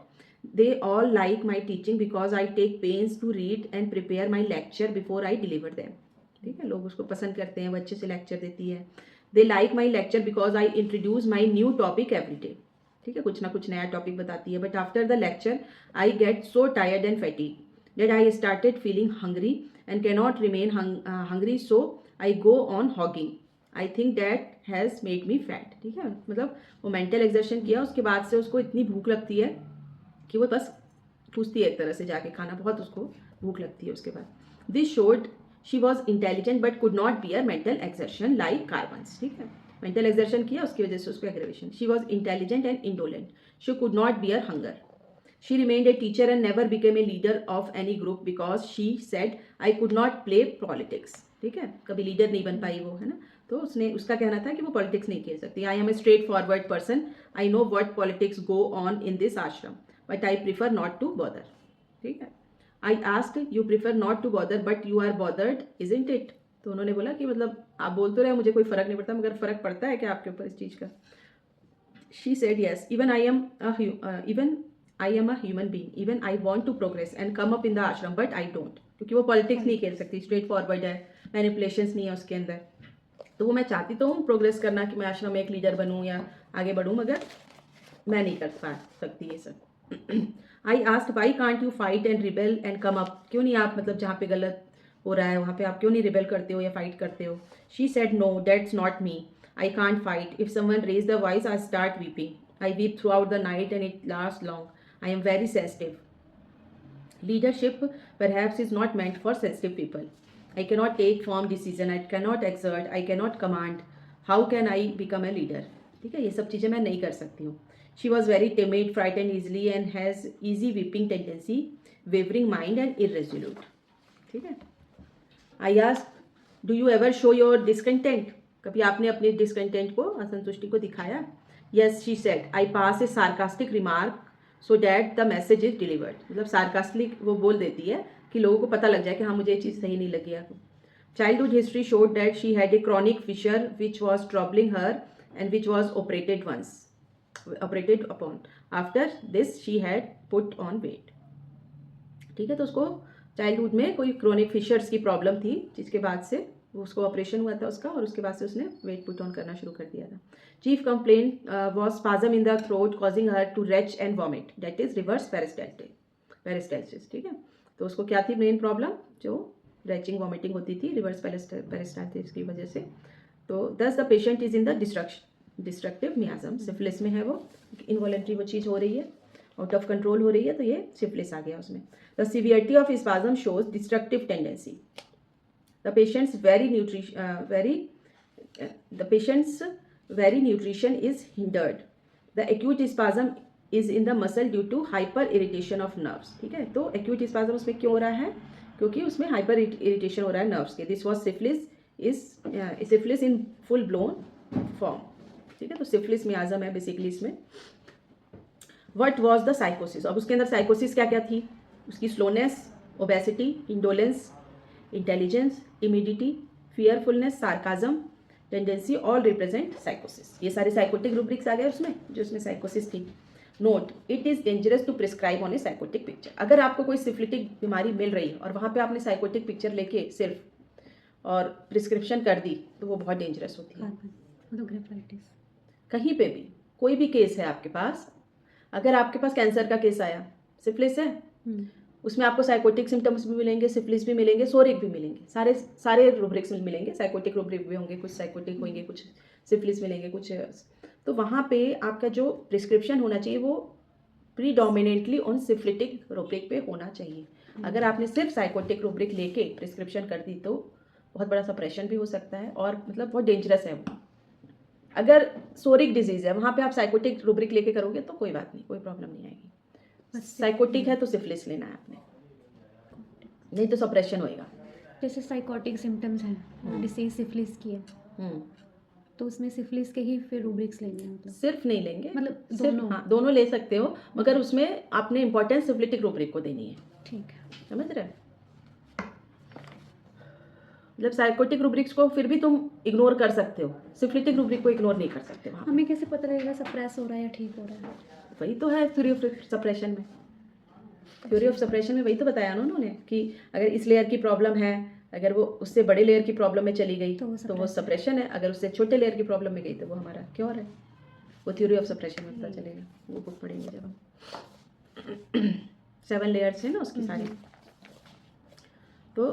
They all like my teaching because I take pains to read and prepare my lecture before I deliver them. ठीक है, लोग उसको पसंद करते हैं, वो अच्छे से लेक्चर देती है। They like my lecture because I introduce my new topic every day. ठीक है, कुछ ना कुछ नया टॉपिक बताती है। But after the lecture, I get so tired and fatigued that I started feeling hungry and cannot remain hungry, so I go on hogging. I think that has made me fat. ठीक है, मतलब वो mental exertion किया, उसके बाद से उसको इतनी भूख लगती है कि वो बस ठूसती है एक तरह से जाके खाना, बहुत उसको भूख लगती है उसके बाद। This showed she was intelligent but could not bear mental exertion like carbons, ठीक है, मेंटल एक्सर्शन किया उसकी वजह से उसको aggravation. She was intelligent and indolent, she could not bear hunger. She remained a teacher and never became a leader of any group because she said I could not play politics, ठीक है, कभी leader नहीं बन पाई वो, है ना। तो उसने उसका कहना था कि वो पॉलिटिक्स नहीं खेल सकती। I am a straightforward person, I know what politics go on in this ashram but I prefer not to bother, ठीक है। I asked you prefer not to bother but you are bothered isn't it. तो उन्होंने बोला कि मतलब आप बोल तो रहे हो मुझे कोई फ़र्क नहीं पड़ता, मगर फ़र्क पड़ता है क्या आपके ऊपर इस चीज़ का? She said yes, even I am a human being, even I want to progress and come up in the ashram but I don't, क्योंकि वो पॉलिटिक्स नहीं खेल सकती, स्ट्रेट फॉरवर्ड है, मैनिपुलेशंस नहीं है उसके अंदर। तो वो मैं चाहती तो हूँ प्रोग्रेस करना कि मैं आश्रम में एक लीडर बनूँ या आगे बढ़ूँ, मगर मैं नहीं कर पा सकती ये सब। I asked why can't you fight and rebel and come up, क्यों नहीं आप मतलब जहाँ पे गलत हो रहा है वहाँ पे आप क्यों नहीं रिबेल करते हो या फाइट करते हो? She said no, that's not me, I can't fight, if someone raise the voice I start weeping, I weep through out the night and it last long, I am very sensitive. Leadership perhaps is not meant for sensitive people. I cannot take firm decision, I cannot exert, I cannot command. How can I become a leader? ठीक है, ये सब चीज़ें मैं नहीं कर सकती हूँ। She was very timid, frightened easily and has easy weeping tendency, wavering mind and irresolute. ठीक है। I asked, do you ever show your discontent? कभी आपने अपने discontent को, असंतुष्टि को दिखाया? Yes, she said. I pass a sarcastic remark so that the message is delivered. मतलब sarcastic वो बोल देती है कि लोगों को पता लग जाए कि हाँ मुझे ये चीज़ सही नहीं लगी आपको। Childhood history showed that she had a chronic fissure which was troubling her and which was operated upon. After this she had put on weight. ठीक है, तो उसको चाइल्डहुड में कोई क्रोनिक फिशर्स की प्रॉब्लम थी, जिसके बाद से उसको ऑपरेशन हुआ था उसका, और उसके बाद से उसने वेट पुट ऑन करना शुरू कर दिया था। Chief complaint was spasm in the throat causing her to retch and vomit, that is reverse peristalsis, ठीक है। तो उसको क्या थी मेन प्रॉब्लम? जो रेचिंग वॉमिटिंग होती थी रिवर्स पेरिस्टाल्सिस की वजह से। तो thus the patient is in the destructive miasm, syphilis में है वो, इनवॉलेंट्री वो चीज़ हो रही है, आउट ऑफ कंट्रोल हो रही है, तो ये सिफिलिस आ गया उसमें। The severity of spasm shows destructive tendency. The patient's very nutrition is hindered. The acute spasm is in the muscle due to hyper irritation of nerves. ठीक है, तो acute spasm उसमें क्यों हो रहा है? क्योंकि उसमें hyper irritation हो रहा है nerves के। This was syphilis in full blown form. ठीक है, तो syphilis miasm है बेसिकली इसमें। What was the psychosis? अब उसके अंदर psychosis क्या क्या थी? उसकी slowness, obesity, indolence, intelligence, timidity, fearfulness, sarcasm, tendency, all represent sycosis. ये सारे साइकोटिक रूब्रिक्स आ गए उसमें, जो उसमें साइकोसिस थी। Note, it is dangerous to prescribe on a psychotic picture. अगर आपको कोई सिफिलिटिक बीमारी मिल रही है और वहाँ पे आपने साइकोटिक पिक्चर लेके सिर्फ और प्रिस्क्रिप्शन कर दी तो वो बहुत डेंजरस होती है। मतलब ग्रेफाइटिस कहीं पे भी कोई भी केस है आपके पास, अगर आपके पास कैंसर का केस आया, सिफिलिस है, उसमें आपको साइकोटिक सिम्टम्स भी मिलेंगे, सिफिलिस भी मिलेंगे, सोरिक भी मिलेंगे, सारे रूब्रिक्स मिलेंगे। साइकोटिक रूब्रिक भी होंगे, कुछ साइकोटिक होंगे, कुछ सिफिलिस मिलेंगे, कुछ। तो वहाँ पे आपका जो प्रिस्क्रिप्शन होना चाहिए वो प्रीडोमिनेटली ऑन सिफिलिटिक रूब्रिक पे होना चाहिए। अगर आपने सिर्फ साइकोटिक रूब्रिक लेके प्रिस्क्रिप्शन कर दी तो बहुत बड़ा सप्रेशन भी हो सकता है और मतलब बहुत डेंजरस है वो। अगर सोरिक डिजीज है वहाँ पे आप साइकोटिक रूब्रिक लेके करोगे तो कोई बात नहीं, कोई प्रॉब्लम नहीं आएगी। साइकोटिक है तो सिफिलिस लेना है आपने, नहीं तो सप्रेशन होएगा। जैसे साइकोटिक सिम्टम्स हैं, डिसीज सिफिलिस की है, तो उसमें सिफिलिस के ही फिर रूब्रिक्स लेने हैं। मतलब सिर्फ नहीं लेंगे, मतलब सिर्फ दोनों? हाँ दोनों ले सकते हो, मगर उसमें आपने इंपॉर्टेंस सिफिलिटिक रूब्रिक को देनी है। ठीक है, समझ रहे? मतलब साइकोटिक रूब्रिक्स को फिर भी तुम इग्नोर कर सकते हो, सिफिलिटिक रूब्रिक को इग्नोर नहीं कर सकते वहाँ। हमें कैसे पता लगेगा सप्रेस हो रहा है या ठीक हो रहा है? वही तो है थ्योरी ऑफ सप्रेशन में। थ्योरी ऑफ सप्रेशन में वही तो बताया ना उन्होंने कि अगर इस लेयर की प्रॉब्लम है, अगर वो उससे बड़े लेयर की प्रॉब्लम में चली गई तो वो सप्रेशन है, अगर उससे छोटे लेयर की प्रॉब्लम में गई तो वो हमारा क्योर है। वो थ्योरी ऑफ सप्रेशन में पता चलेगा, वो बुक पढ़ेंगे जब हम। 7 लेयर्स है ना उसकी सारी। तो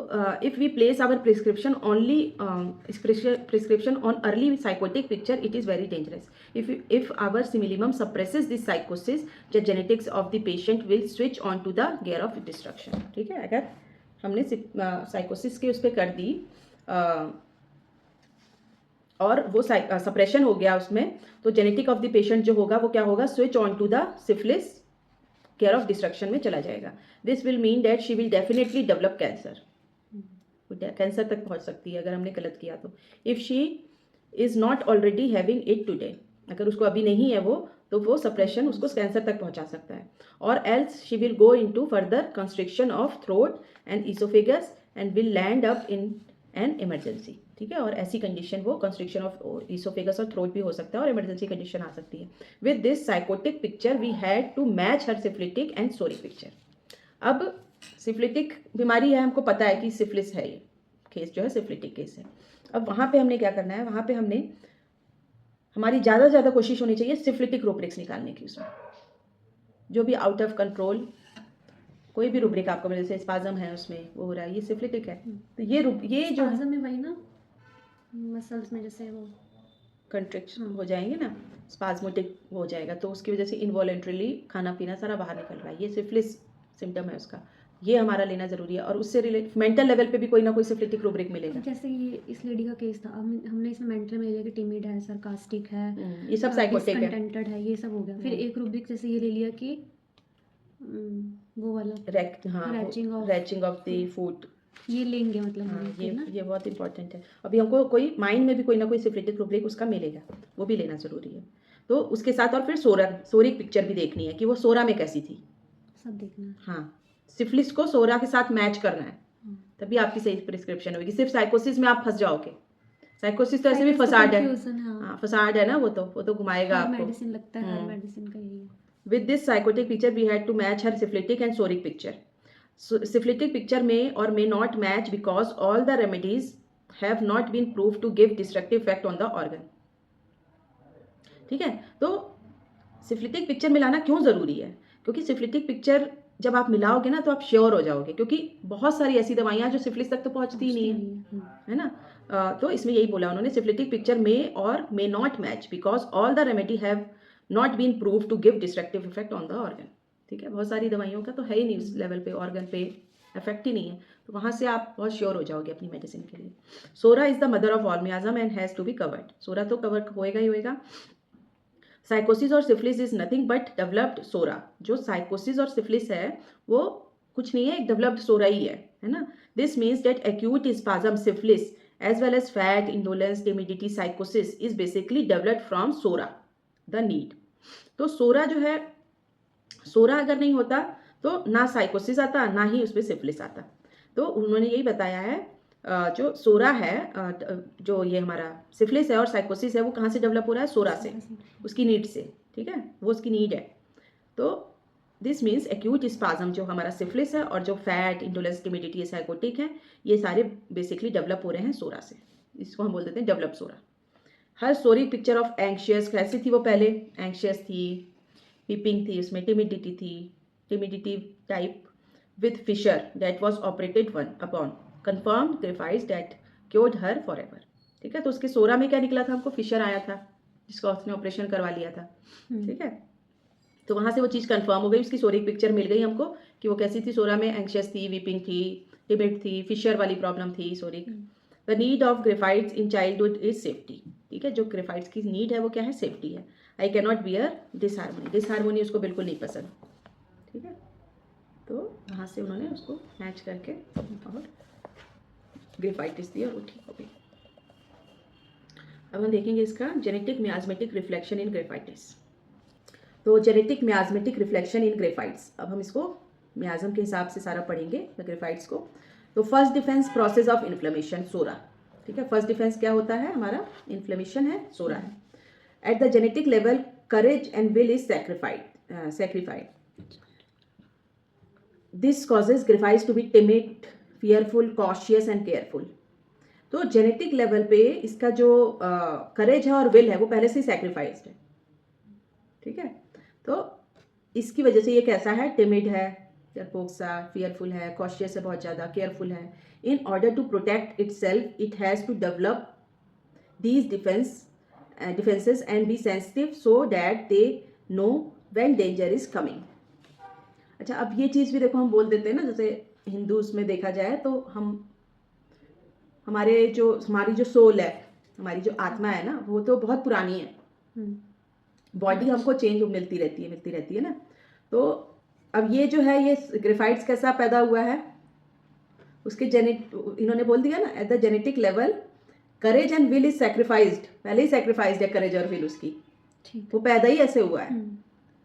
if we place our prescription only prescription on early psychotic picture, it is very dangerous. If our similimum suppresses this psychosis, the genetics of the patient will switch on to the gear of destruction. ठीक है, अगर हमने साइकोसिस के उस पर कर दी और वो सप्रेशन हो गया उसमें, तो जेनेटिक ऑफ द पेशेंट जो होगा वो क्या होगा, switch on to the syphilis care of destruction में चला जाएगा. This will mean that she will definitely develop cancer. Cancer तक पहुंच सकती है अगर हमने गलत किया तो. If she is not already having it today, अगर उसको अभी नहीं है वो, तो वो सप्रेशन उसको कैंसर तक पहुंचा सकता है. और else she will go into further constriction of throat and oesophagus and will land up in an emergency. ठीक है, और ऐसी कंडीशन वो कंस्ट्रिक्शन ऑफ ईसोफेगस और थ्रोट भी हो सकता है और इमरजेंसी कंडीशन आ सकती है. With this psychotic picture we had to match her syphilitic and psoric picture. अब सिफिलिटिक बीमारी है, हमको पता है कि सिफिलिस है, ये केस जो है सिफिलिटिक केस है. अब वहाँ पे हमने क्या करना है, वहाँ पे हमने हमारी ज़्यादा से ज़्यादा कोशिश होनी चाहिए सिफिलिटिक रूब्रिक्स निकालने की. उसमें जो भी आउट ऑफ कंट्रोल कोई भी रूब्रिक आपको मिले, जैसे स्पाज्म है उसमें वो हो रहा है, ये सिफिलिटिक है. तो ये जो स्पाज्म में वही ना मसल्स में जैसे वो कंट्रिक्शन हो जाएंगे ना, स्पाज्मोटिक हो जाएगा, तो उसकी वजह से इनवॉलेंट्रली खाना पीना सारा बाहर निकल रहा है, ये सिफिलिस सिम्टम है उसका. ये हमारा लेना जरूरी है. और उससे रिलेट मेंटल लेवल पे भी कोई ना कोई सिफिलिटिक रूब्रिक मिलेगा. जैसे ये इस लेडी का केस था, हमने इसमें मेंटल में लिया कि टिमिड है, सरकास्टिक है, ये सब साइकोटिक है, डिसकंटेंटेड है, ये सब हो गया. फिर एक रूब्रिक जैसे ये ले लिया कि वो वाला रैचिंग ऑफ द फूट, ये लेंगे. मतलब ये बहुत इंपॉर्टेंट है. अभी हमको कोई माइंड में भी कोई ना कोई सिफिलिटिक रूब्रिक उसका मिलेगा, वो भी लेना जरूरी है. तो उसके साथ और फिर सोरिक पिक्चर भी देखनी है कि वो सोरा में कैसी थी, सब देखना है. हाँ, सिफिलिस को सोरा के साथ मैच करना है, तभी आपकी सही प्रिस्क्रिप्शन होगी. सिर्फ साइकोसिस में आप फंस जाओगे. साइकोसिस तो ऐसे भी फसाड है. हाँ, फसाड है ना, वो तो घुमाएगा आपको. मेडिसिन लगता है, हर मेडिसिन का यही है. With this psychotic picture, we had to match her syphilitic and soric picture. So, syphilitic picture may or may not match because all the remedies have not been proved to give destructive effect on the organ. ठीक है, तो syphilitic picture मिलाना क्यों ज़रूरी है? क्योंकि syphilitic picture जब आप मिलाओगे ना तो आप श्योर हो जाओगे, क्योंकि बहुत सारी ऐसी दवाइयाँ जो सिफिलिस तक तो पहुँचती ही नहीं है ना. तो इसमें यही बोला उन्होंने, syphilitic picture may or may not match because all the remedy have not been prove to give destructive effect on the organ. ठीक है, बहुत सारी दवाइयों का तो है ही नहीं उस लेवल पे, ऑर्गन पे इफेक्ट ही नहीं है, तो वहाँ से आप बहुत श्योर हो जाओगे अपनी मेडिसिन के लिए. Psora is the mother of all miasm and has to be covered. Psora तो कवर होएगा ही होएगा. साइकोसिस और syphilis is nothing but developed psora. जो साइकोसिस और सिफिलिस है वो कुछ नहीं है, एक डेवलप्ड सोरा ही है ना. This means that acute spasm syphilis as well as fat indolence timidity sycosis is basically developed from psora the need. तो सोरा जो है, सोरा अगर नहीं होता तो ना साइकोसिस आता ना ही उसमें सिफिलिस आता. तो उन्होंने यही बताया है, जो सोरा है, जो ये हमारा सिफिलिस है और साइकोसिस है, वो कहाँ से डेवलप हो रहा है, सोरा से, उसकी नीड से. ठीक है, वो उसकी नीड है. तो दिस मीन्स एक्यूट स्पाज्म, जो हमारा सिफिलिस है और जो फैट, इंडोलेंस, टिमिडिटी, साइकोटिक है, ये सारे बेसिकली डेवलप हो रहे हैं सोरा से। इसको हम बोल देते हैं develop psora. Her psoric picture of anxious, कैसी थी वो पहले, एंक्शियस थी, वीपिंग थी, उसमें टिमिडिटी थी, timidity type with fissure that was operated upon, confirmed Griffiths that cured her forever। ठीक है, तो उसके सोरा में क्या निकला था, हमको फिशर आया था जिसका उसने ऑपरेशन करवा लिया था। ठीक है, तो वहां से वो चीज़ कंफर्म हो गई, उसकी सोरी पिक्चर मिल गई हमको कि वो कैसी थी सोरा में, एंक्शियस थी, वीपिंग थी, टिमिड थी, फिशर वाली प्रॉब्लम थी sorry. The need of graphites in childhood is safety. ठीक है, जो ग्रेफाइट्स की नीड है वो क्या है, सेफ्टी है। आई कैन नॉट बियर डिसहार्मोनी, डिसहार्मोनी उसको बिल्कुल नहीं पसंद। ठीक है, तो वहाँ से उन्होंने उसको मैच करके और ग्रेफाइटिस दी और वो ठीक हो गई। अब हम देखेंगे इसका जेनेटिक मियाज़मेटिक रिफ्लेक्शन इन ग्रेफाइटिस। तो जेनेटिक मियाज़मेटिक रिफ्लेक्शन इन ग्रेफाइट्स, अब हम इसको मियाज़म के हिसाब से सारा पढ़ेंगे ग्रेफाइट्स को। तो first defence process of inflammation, psora. ठीक है, फर्स्ट डिफेंस क्या होता है हमारा, इन्फ्लेमेशन है, सोरा है। At the genetic level courage and will is sacrificed. This causes Griffiths to be timid, fearful, cautious and careful। तो जेनेटिक लेवल पे इसका जो करेज है और विल है वो पहले से ही सैक्रिफाइस्ड है। ठीक है, तो इसकी वजह से ये कैसा है, टिमिड है, डरपोक सा, फियरफुल है, कॉशियस है, बहुत ज़्यादा केयरफुल है। In order to protect itself it has to develop these defences and be sensitive so that they know when danger is coming. अच्छा, अब ये चीज़ भी देखो हम बोल देते हैं ना, जैसे हिंदूज में देखा जाए तो हमारी जो सोल है, हमारी जो आत्मा है ना, वो तो बहुत पुरानी है। बॉडी हमको चेंज मिलती रहती है ना। तो अब ये जो है, ये ग्रेफाइट्स कैसा पैदा हुआ है, उसके इन्होंने बोल दिया ना, eight the genetic level courage and will is sacrificed, पहले ही सैक्रिफाइस्ड है करेज और विल उसकी, वो पैदा ही ऐसे हुआ है।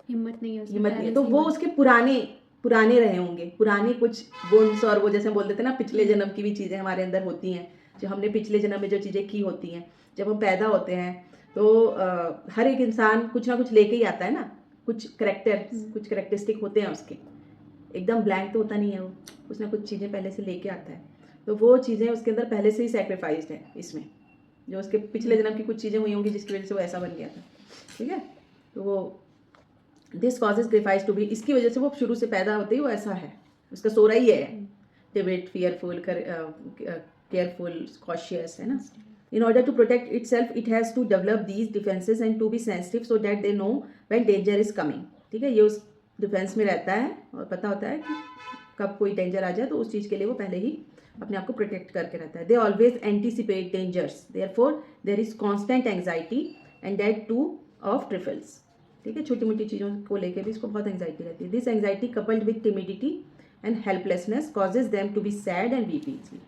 हिम्मत नहीं है, तो वो उसके पुराने रहे होंगे, पुराने कुछ गुण्स, और वो जैसे बोल देते हैं ना, पिछले जन्म की भी चीज़ें हमारे अंदर होती हैं, जो हमने पिछले जन्म में जो चीज़ें की होती हैं। जब हम पैदा होते हैं तो हर एक इंसान कुछ ना कुछ लेके ही आता है ना, कुछ करेक्टरिस्टिक होते हैं उसके, एकदम ब्लैंक तो होता नहीं है वो, कुछ ना कुछ चीज़ें पहले से लेके आता है। तो वो चीज़ें उसके अंदर पहले से ही सैक्रिफाइस्ड है इसमें, जो उसके पिछले जन्म की कुछ चीज़ें हुई होंगी जिसकी वजह से वो ऐसा बन गया था। ठीक है, तो वो this causes graphites to be, इसकी वजह से वो शुरू से पैदा होते ही वो ऐसा है, उसका सोरा ही है, टिमिड, फियरफुल, केयरफुल, कॉशियस, है ना। In order to protect itself, it has to develop these defenses and to be sensitive so that they know when danger is coming। ठीक है, ये उस डिफेंस में रहता है और पता होता है कि कब कोई डेंजर आ जाए, तो उस चीज़ के लिए वो पहले ही अपने आप को प्रोटेक्ट करके रहता है। They always anticipate dangers, therefore there is constant anxiety and that too of trifles. ठीक है, छोटी मोटी चीज़ों को लेकर भी इसको बहुत एंग्जाइटी रहती है। This anxiety coupled with timidity and helplessness causes them to be sad and weep easily.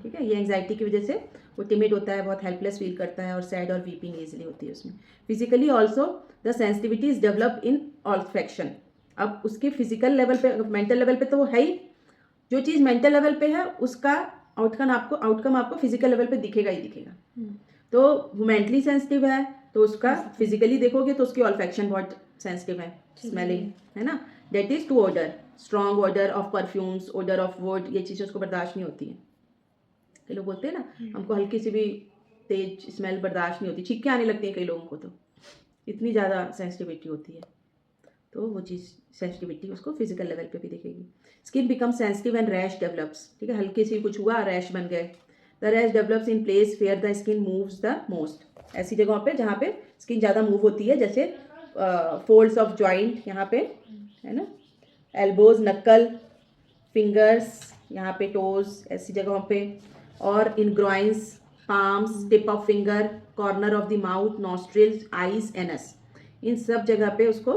ठीक है, ये एंग्जाइटी की वजह से वो टिमिड होता है, बहुत हेल्पलेस फील करता है, और सैड और वीपिंग ईजिली होती है उसमें। Physically also the sensitivity is develop in olfaction. अब उसके फिजिकल लेवल पे, मेंटल लेवल पे तो वो है ही, जो चीज़ मेंटल लेवल पे है उसका आउटकम आपको फिजिकल लेवल पे दिखेगा ही दिखेगा। तो वो मेंटली सेंसिटिव है तो उसका फिजिकली देखोगे तो उसकी ऑल्फेक्शन बहुत सेंसिटिव है, स्मेलिंग, है ना। That is to odour, strong odour of perfumes, odour of wood, ये चीज़ें उसको बर्दाश्त नहीं होती हैं। कई लोग बोलते हैं ना, हमको हल्की सी भी तेज स्मेल बर्दाश्त नहीं होती, छींकें आने लगती हैं कई लोगों को, तो इतनी ज़्यादा सेंसिटिविटी होती है। तो वो चीज़ सेंसिटिविटी उसको फिजिकल लेवल पे भी दिखेगी। Skin become sensitive and rash develops. ठीक है, हल्की सी कुछ हुआ, रैश बन गए। The rash develops in place where the skin moves the most. ऐसी जगहों पे जहाँ पे स्किन ज़्यादा मूव होती है, जैसे फोल्ड्स ऑफ जॉइंट यहाँ पे, है ना, एल्बोज, नक्कल, फिंगर्स, यहाँ पे टोज, ऐसी जगहों पे, और in groins, palms, tip of finger, corner of the mouth, nostrils, eyes, anus, इन सब जगह पे उसको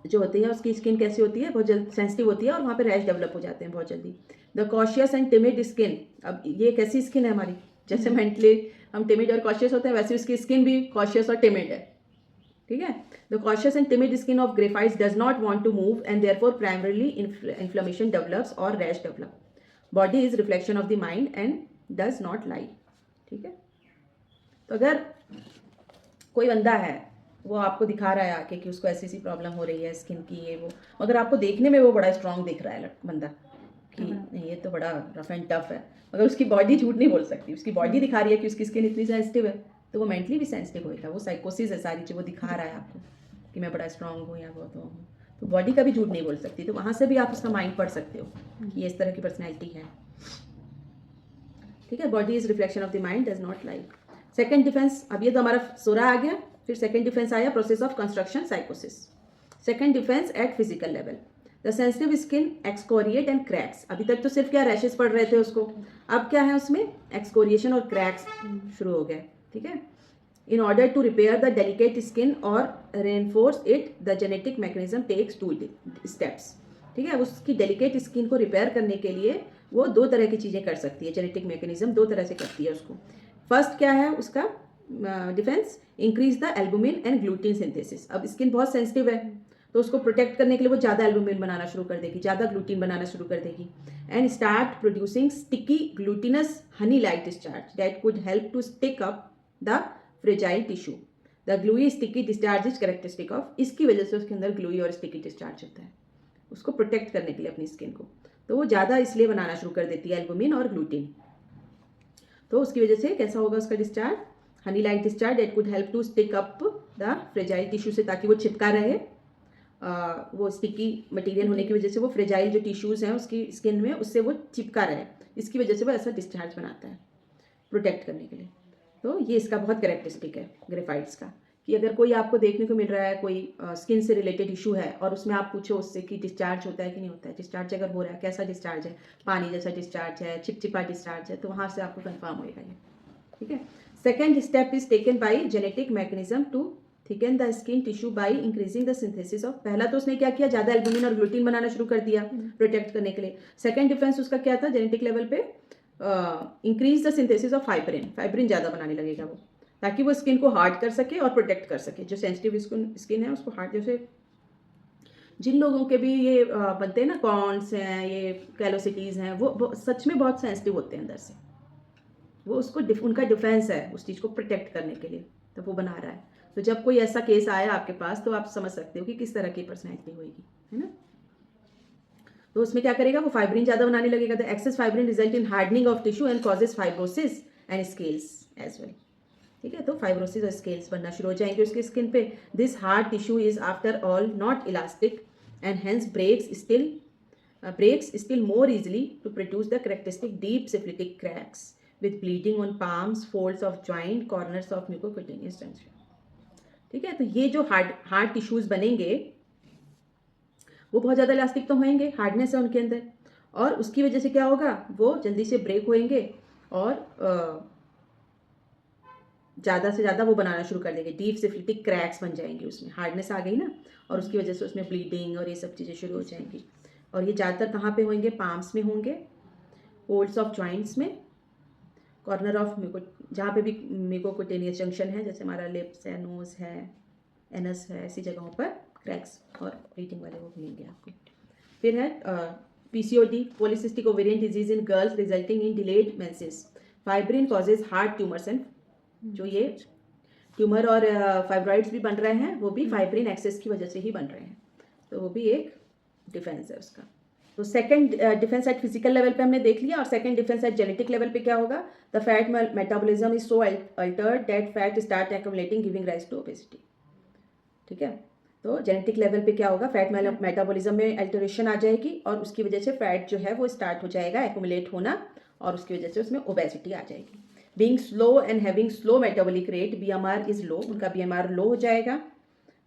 जो होती है, उसकी स्किन कैसी होती है, बहुत जल्द सेंसिटिव होती है, और वहाँ पे रैश डेवलप हो जाते हैं बहुत जल्दी। The cautious and timid skin, अब ये कैसी स्किन है हमारी, जैसे मेंटली हम टिमिड और कॉशियस होते हैं, वैसे उसकी स्किन भी कॉशियस और टिमिड है। ठीक है, the cautious and timid skin of graphites does not want to move and therefore primarily inflammation develops और rash develop. Body is reflection of the mind and does not lie. ठीक है, तो अगर कोई बंदा है वो आपको दिखा रहा है आके कि उसको ऐसी प्रॉब्लम हो रही है स्किन की, ये वो, मगर आपको देखने में वो बड़ा स्ट्रांग दिख रहा है बंदा कि नहीं ये तो बड़ा रफ एंड टफ है, मगर उसकी बॉडी झूठ नहीं बोल सकती, उसकी बॉडी दिखा रही है कि उसकी स्किन इतनी सेंसिटिव है, तो वो मेंटली भी सेंसिटिव होएगा, वो साइकोसिस है सारी चीज़, वो दिखा रहा है आपको कि मैं बड़ा स्ट्रांग हूँ या वो तो बॉडी का भी झूठ नहीं बोल सकती, तो वहाँ से भी आप उसका माइंड पढ़ सकते हो कि ये इस तरह की पर्सनैलिटी है। ठीक है, body is reflection of the mind, does not like. Second defence, अब ये तो हमारा 16 आ गया, फिर सेकंड डिफेंस आया process of construction sycosis. Second defence at physical level, the sensitive skin excoriate and cracks. अभी तक तो सिर्फ क्या रैशेस पड़ रहे थे उसको, अब क्या है उसमें एक्सकोरिएशन और क्रैक्स शुरू हो गए। ठीक है, in order to repair the delicate skin और reinforce it, the genetic mechanism takes 2 steps. ठीक है, उसकी डेलिकेट स्किन को रिपेयर करने के लिए वो 2 तरह की चीज़ें कर सकती है, जेनेटिक मैकेनिज्म 2 तरह से करती है उसको। फर्स्ट क्या है उसका defence, increase the albumin and gluten synthesis. अब स्किन बहुत सेंसिटिव है तो उसको प्रोटेक्ट करने के लिए वो ज़्यादा एल्बुमिन बनाना शुरू कर देगी, ज़्यादा ग्लूटिन बनाना शुरू कर देगी, and start producing sticky glutinous honey like discharge that could help to stick up the fragile tissue. The gluey sticky discharge is characteristic of, इसकी वजह से उसके अंदर ग्लूई और स्टिकी डिस्चार्ज होता है उसको प्रोटेक्ट करने के लिए अपनी स्किन को, तो वो ज़्यादा इसलिए बनाना शुरू कर देती है एल्बुमिन और ग्लूटिन। तो उसकी वजह से कैसा होगा उसका discharge, honey like discharge that could help to stick up the fragile tissue से, ताकि वो चिपका रहे, वो स्टिकी मटेरियल होने की वजह से वो फ्रेजाइल जो टिश्यूज़ हैं उसकी स्किन में उससे वो चिपका रहे, इसकी वजह से वो ऐसा डिस्चार्ज बनाता है प्रोटेक्ट करने के लिए। तो ये इसका बहुत कैरेक्टरिस्टिक है ग्रेफाइट्स का, कि अगर कोई आपको देखने को मिल रहा है कोई स्किन से रिलेटेड इशू है और उसमें आप पूछो उससे कि डिस्चार्ज होता है कि नहीं होता है, डिस्चार्ज अगर हो रहा है कैसा डिस्चार्ज है, पानी जैसा डिस्चार्ज है, चिपचिपा डिस्चार्ज है, तो वहाँ से आपको कंफर्म होएगा ये। ठीक है, second step is taken by genetic mechanism to thicken the skin tissue by increasing the synthesis of, पहला तो उसने क्या किया, ज़्यादा एल्बुमिन और ग्लूटिन बनाना शुरू कर दिया प्रोटेक्ट करने के लिए। सेकेंड डिफेंस उसका क्या था जेनेटिक लेवल पे, increase the synthesis of fibrin, fibrin ज़्यादा बनाने लगेगा वो, ताकि वो स्किन को हार्ड कर सके और प्रोटेक्ट कर सके, जो सेंसिटिव स्किन है उसको हार्ड, जैसे जिन लोगों के भी ये बनते हैं ना कॉन्स हैं, ये कैलोसिटीज़ हैं, वो सच में बहुत सेंसिटिव होते हैं अंदर से, वो उसको उनका डिफेंस है उस चीज़ को प्रोटेक्ट करने के लिए, तो वो बना रहा है। तो जब कोई ऐसा केस आया आपके पास तो आप समझ सकते हो कि किस तरह की पर्सनैलिटी होगी, है ना। तो उसमें क्या करेगा, वो फाइब्रिन ज़्यादा बनाने लगेगा। The excess fibrin result in hardening of tissue and causes fibrosis and scales as well. ठीक है, तो फाइब्रोसिस और स्केल्स बनना शुरू हो जाएंगे उसकी स्किन पे। This hard tissue is after all not elastic and hence breaks still more easily to produce the characteristic deep syphilitic cracks with bleeding on palms, folds of joint, corners of mucocutaneous junction. ठीक है, तो ये जो hard tissues बनेंगे वो बहुत ज़्यादा elastic तो होंगे, हार्डनेस है उनके अंदर, और उसकी वजह से क्या होगा, वो जल्दी से ब्रेक होएंगे और ज़्यादा से ज़्यादा वो बनाना शुरू कर देंगे, डीप सिफिलिटिक क्रैक्स बन जाएंगे, उसमें हार्डनेस आ गई ना, और उसकी वजह से उसमें ब्लीडिंग और ये सब चीज़ें शुरू हो जाएंगी। और ये ज़्यादातर कहाँ पे होंगे, पाम्स में होंगे, फोल्ड्स ऑफ जॉइंट्स में, कॉर्नर ऑफ जहाँ पे भी म्यूकोकुटेनियस जंक्शन है, जैसे हमारा लिप्स है, नोज़ है, एनस है, ऐसी जगहों पर क्रैक्स और ब्लीडिंग वाले वो मिलेंगे आपको। फिर है PCOD, polycystic ovarian disease in girls resulting in delayed menses. Fibrin causes heart tumours and, जो ये ट्यूमर और फाइब्रॉइड्स भी बन रहे हैं वो भी फाइब्रिन एक्सेस की वजह से ही बन रहे हैं, तो वो भी एक डिफेंस है उसका। तो second defence at physical level पे हमने देख लिया, और second defence at genetic level पे क्या होगा, the fat metabolism is so altered that fat start accumulating giving rise to obesity. ठीक है, तो जेनेटिक लेवल पे क्या होगा, फैट मेटाबॉलिज्म में अल्टरेशन आ जाएगी और उसकी वजह से फैट जो है वो स्टार्ट हो जाएगा एक्युमुलेट होना, और उसकी वजह से उसमें ओबेसिटी आ जाएगी। Being slow and having slow metabolic rate, BMR is low, उनका BMR लो हो जाएगा,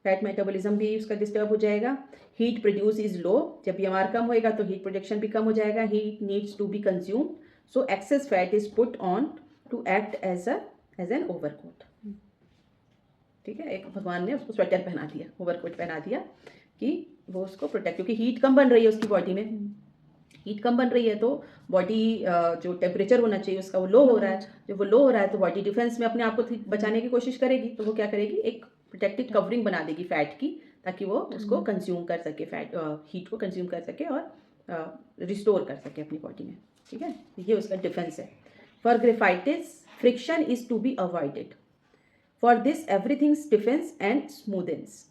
फैट मेटाबॉलिज्म भी उसका डिस्टर्ब हो जाएगा। हीट प्रोड्यूस इज लो, जब BMR कम होएगा तो हीट प्रोडक्शन भी कम हो जाएगा, heat needs to be consumed, so excess fat is put on to act as an overcoat. ठीक है, एक भगवान ने उसको स्वेटर पहना दिया, ओवरकोट पहना दिया कि वो उसको प्रोटेक्ट, क्योंकि हीट कम बन रही है उसकी बॉडी में, हीट कम बन रही है तो बॉडी जो टेम्परेचर होना चाहिए उसका वो लो हो रहा है, जब वो लो हो रहा है तो बॉडी डिफेंस में अपने आप को बचाने की कोशिश करेगी, तो वो क्या करेगी, एक प्रोटेक्टिव कवरिंग बना देगी फैट की, ताकि वो उसको कंज्यूम कर सके, फैट हीट को कंज्यूम कर सके और रिस्टोर कर सके अपनी बॉडी में। ठीक है, ये उसका डिफेंस है। For graphites friction is to be avoided, for this everything stiffens and smoothens.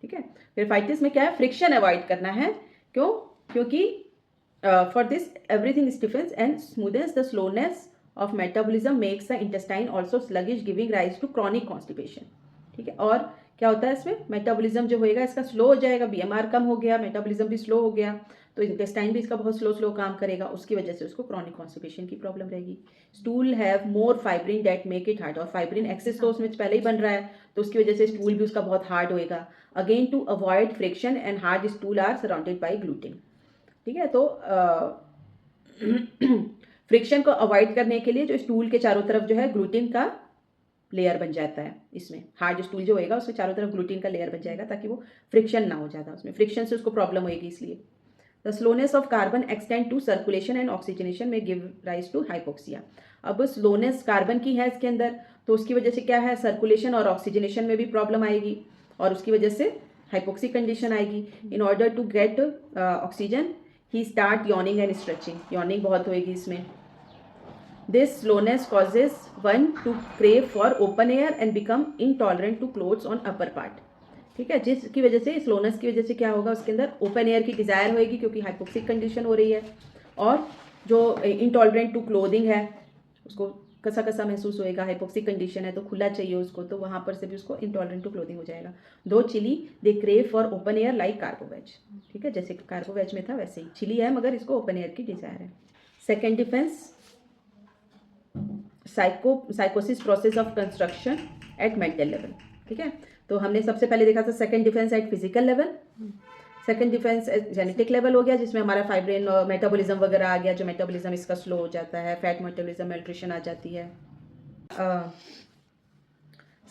ठीक है, ग्रेफाइटिस में क्या है, फ्रिक्शन अवॉइड करना है। क्यों? क्योंकि for this everything stiffens and smoothens the slowness of metabolism makes the intestine also sluggish giving rise to chronic constipation. ठीक है, और क्या होता है इसमें, मेटाबॉलिज्म जो होएगा इसका स्लो हो जाएगा, बीएमआर कम हो गया, मेटाबॉलिज्म भी स्लो हो गया, तो इंटेस्टाइन भी इसका बहुत स्लो काम करेगा, उसकी वजह से उसको क्रॉनिक कॉन्स्टिपेशन की प्रॉब्लम रहेगी। Stool have more fibrin that make it hard, और फाइब्रिन एक्सेस तो उसमें पहले ही बन रहा है, तो उसकी वजह से स्टूल भी उसका बहुत हार्ड होएगा। Again to avoid friction and hard stool are surrounded by gluten. ठीक है, तो फ्रिक्शन को अवॉइड करने के लिए जो स्टूल के चारों तरफ जो है ग्लूटिन का लेयर बन जाता है, इसमें हार्ड स्टूल जो होएगा उसके चारों तरफ ग्लूटिन का लेयर बन जाएगा ताकि वो फ्रिक्शन ना हो ज़्यादा, उसमें फ्रिक्शन से उसको प्रॉब्लम होएगी इसलिए। The slowness of carbon extend to circulation and oxygenation में गिव राइज टू हाइपोक्सिया। अब स्लोनेस कार्बन की है इसके अंदर, तो उसकी वजह से क्या है, सर्कुलेशन और ऑक्सीजनेशन में भी प्रॉब्लम आएगी, और उसकी वजह से हाइपोक्सी कंडीशन आएगी। In order to get oxygen he start yawning and stretching, yawning बहुत होएगी इसमें। This slowness causes one to crave for open air and become intolerant to clothes on upper part। ठीक है, जिसकी वजह से स्लोनेस की वजह से क्या होगा, उसके अंदर ओपन एयर की डिज़ायर होएगी क्योंकि हाइपोक्सिक कंडीशन हो रही है, और जो इंटॉलरेंट टू क्लोथिंग है उसको कसा कसा महसूस होएगा, हाइपोक्सिक कंडीशन है तो खुला चाहिए उसको, तो वहाँ पर से भी उसको इंटॉलरेंट टू क्लोथिंग हो जाएगा। Though chilly they crave for open air like carbo veg. ठीक है, जैसे कार्बोवेज में था वैसे ही चिली है, मगर इसको ओपन एयर की डिज़ायर है। Second defence, sycosis process of construction at mental level. ठीक है, तो हमने सबसे पहले देखा था second defence at physical level, second defence genetic level हो गया जिसमें हमारा फाइब्रिन और मेटाबॉलिज्म वगैरह आ गया, जो मेटाबॉलिज्म इसका स्लो हो जाता है, फैट मेटाबॉलिज्म मेल्ट्रेशन आ जाती है।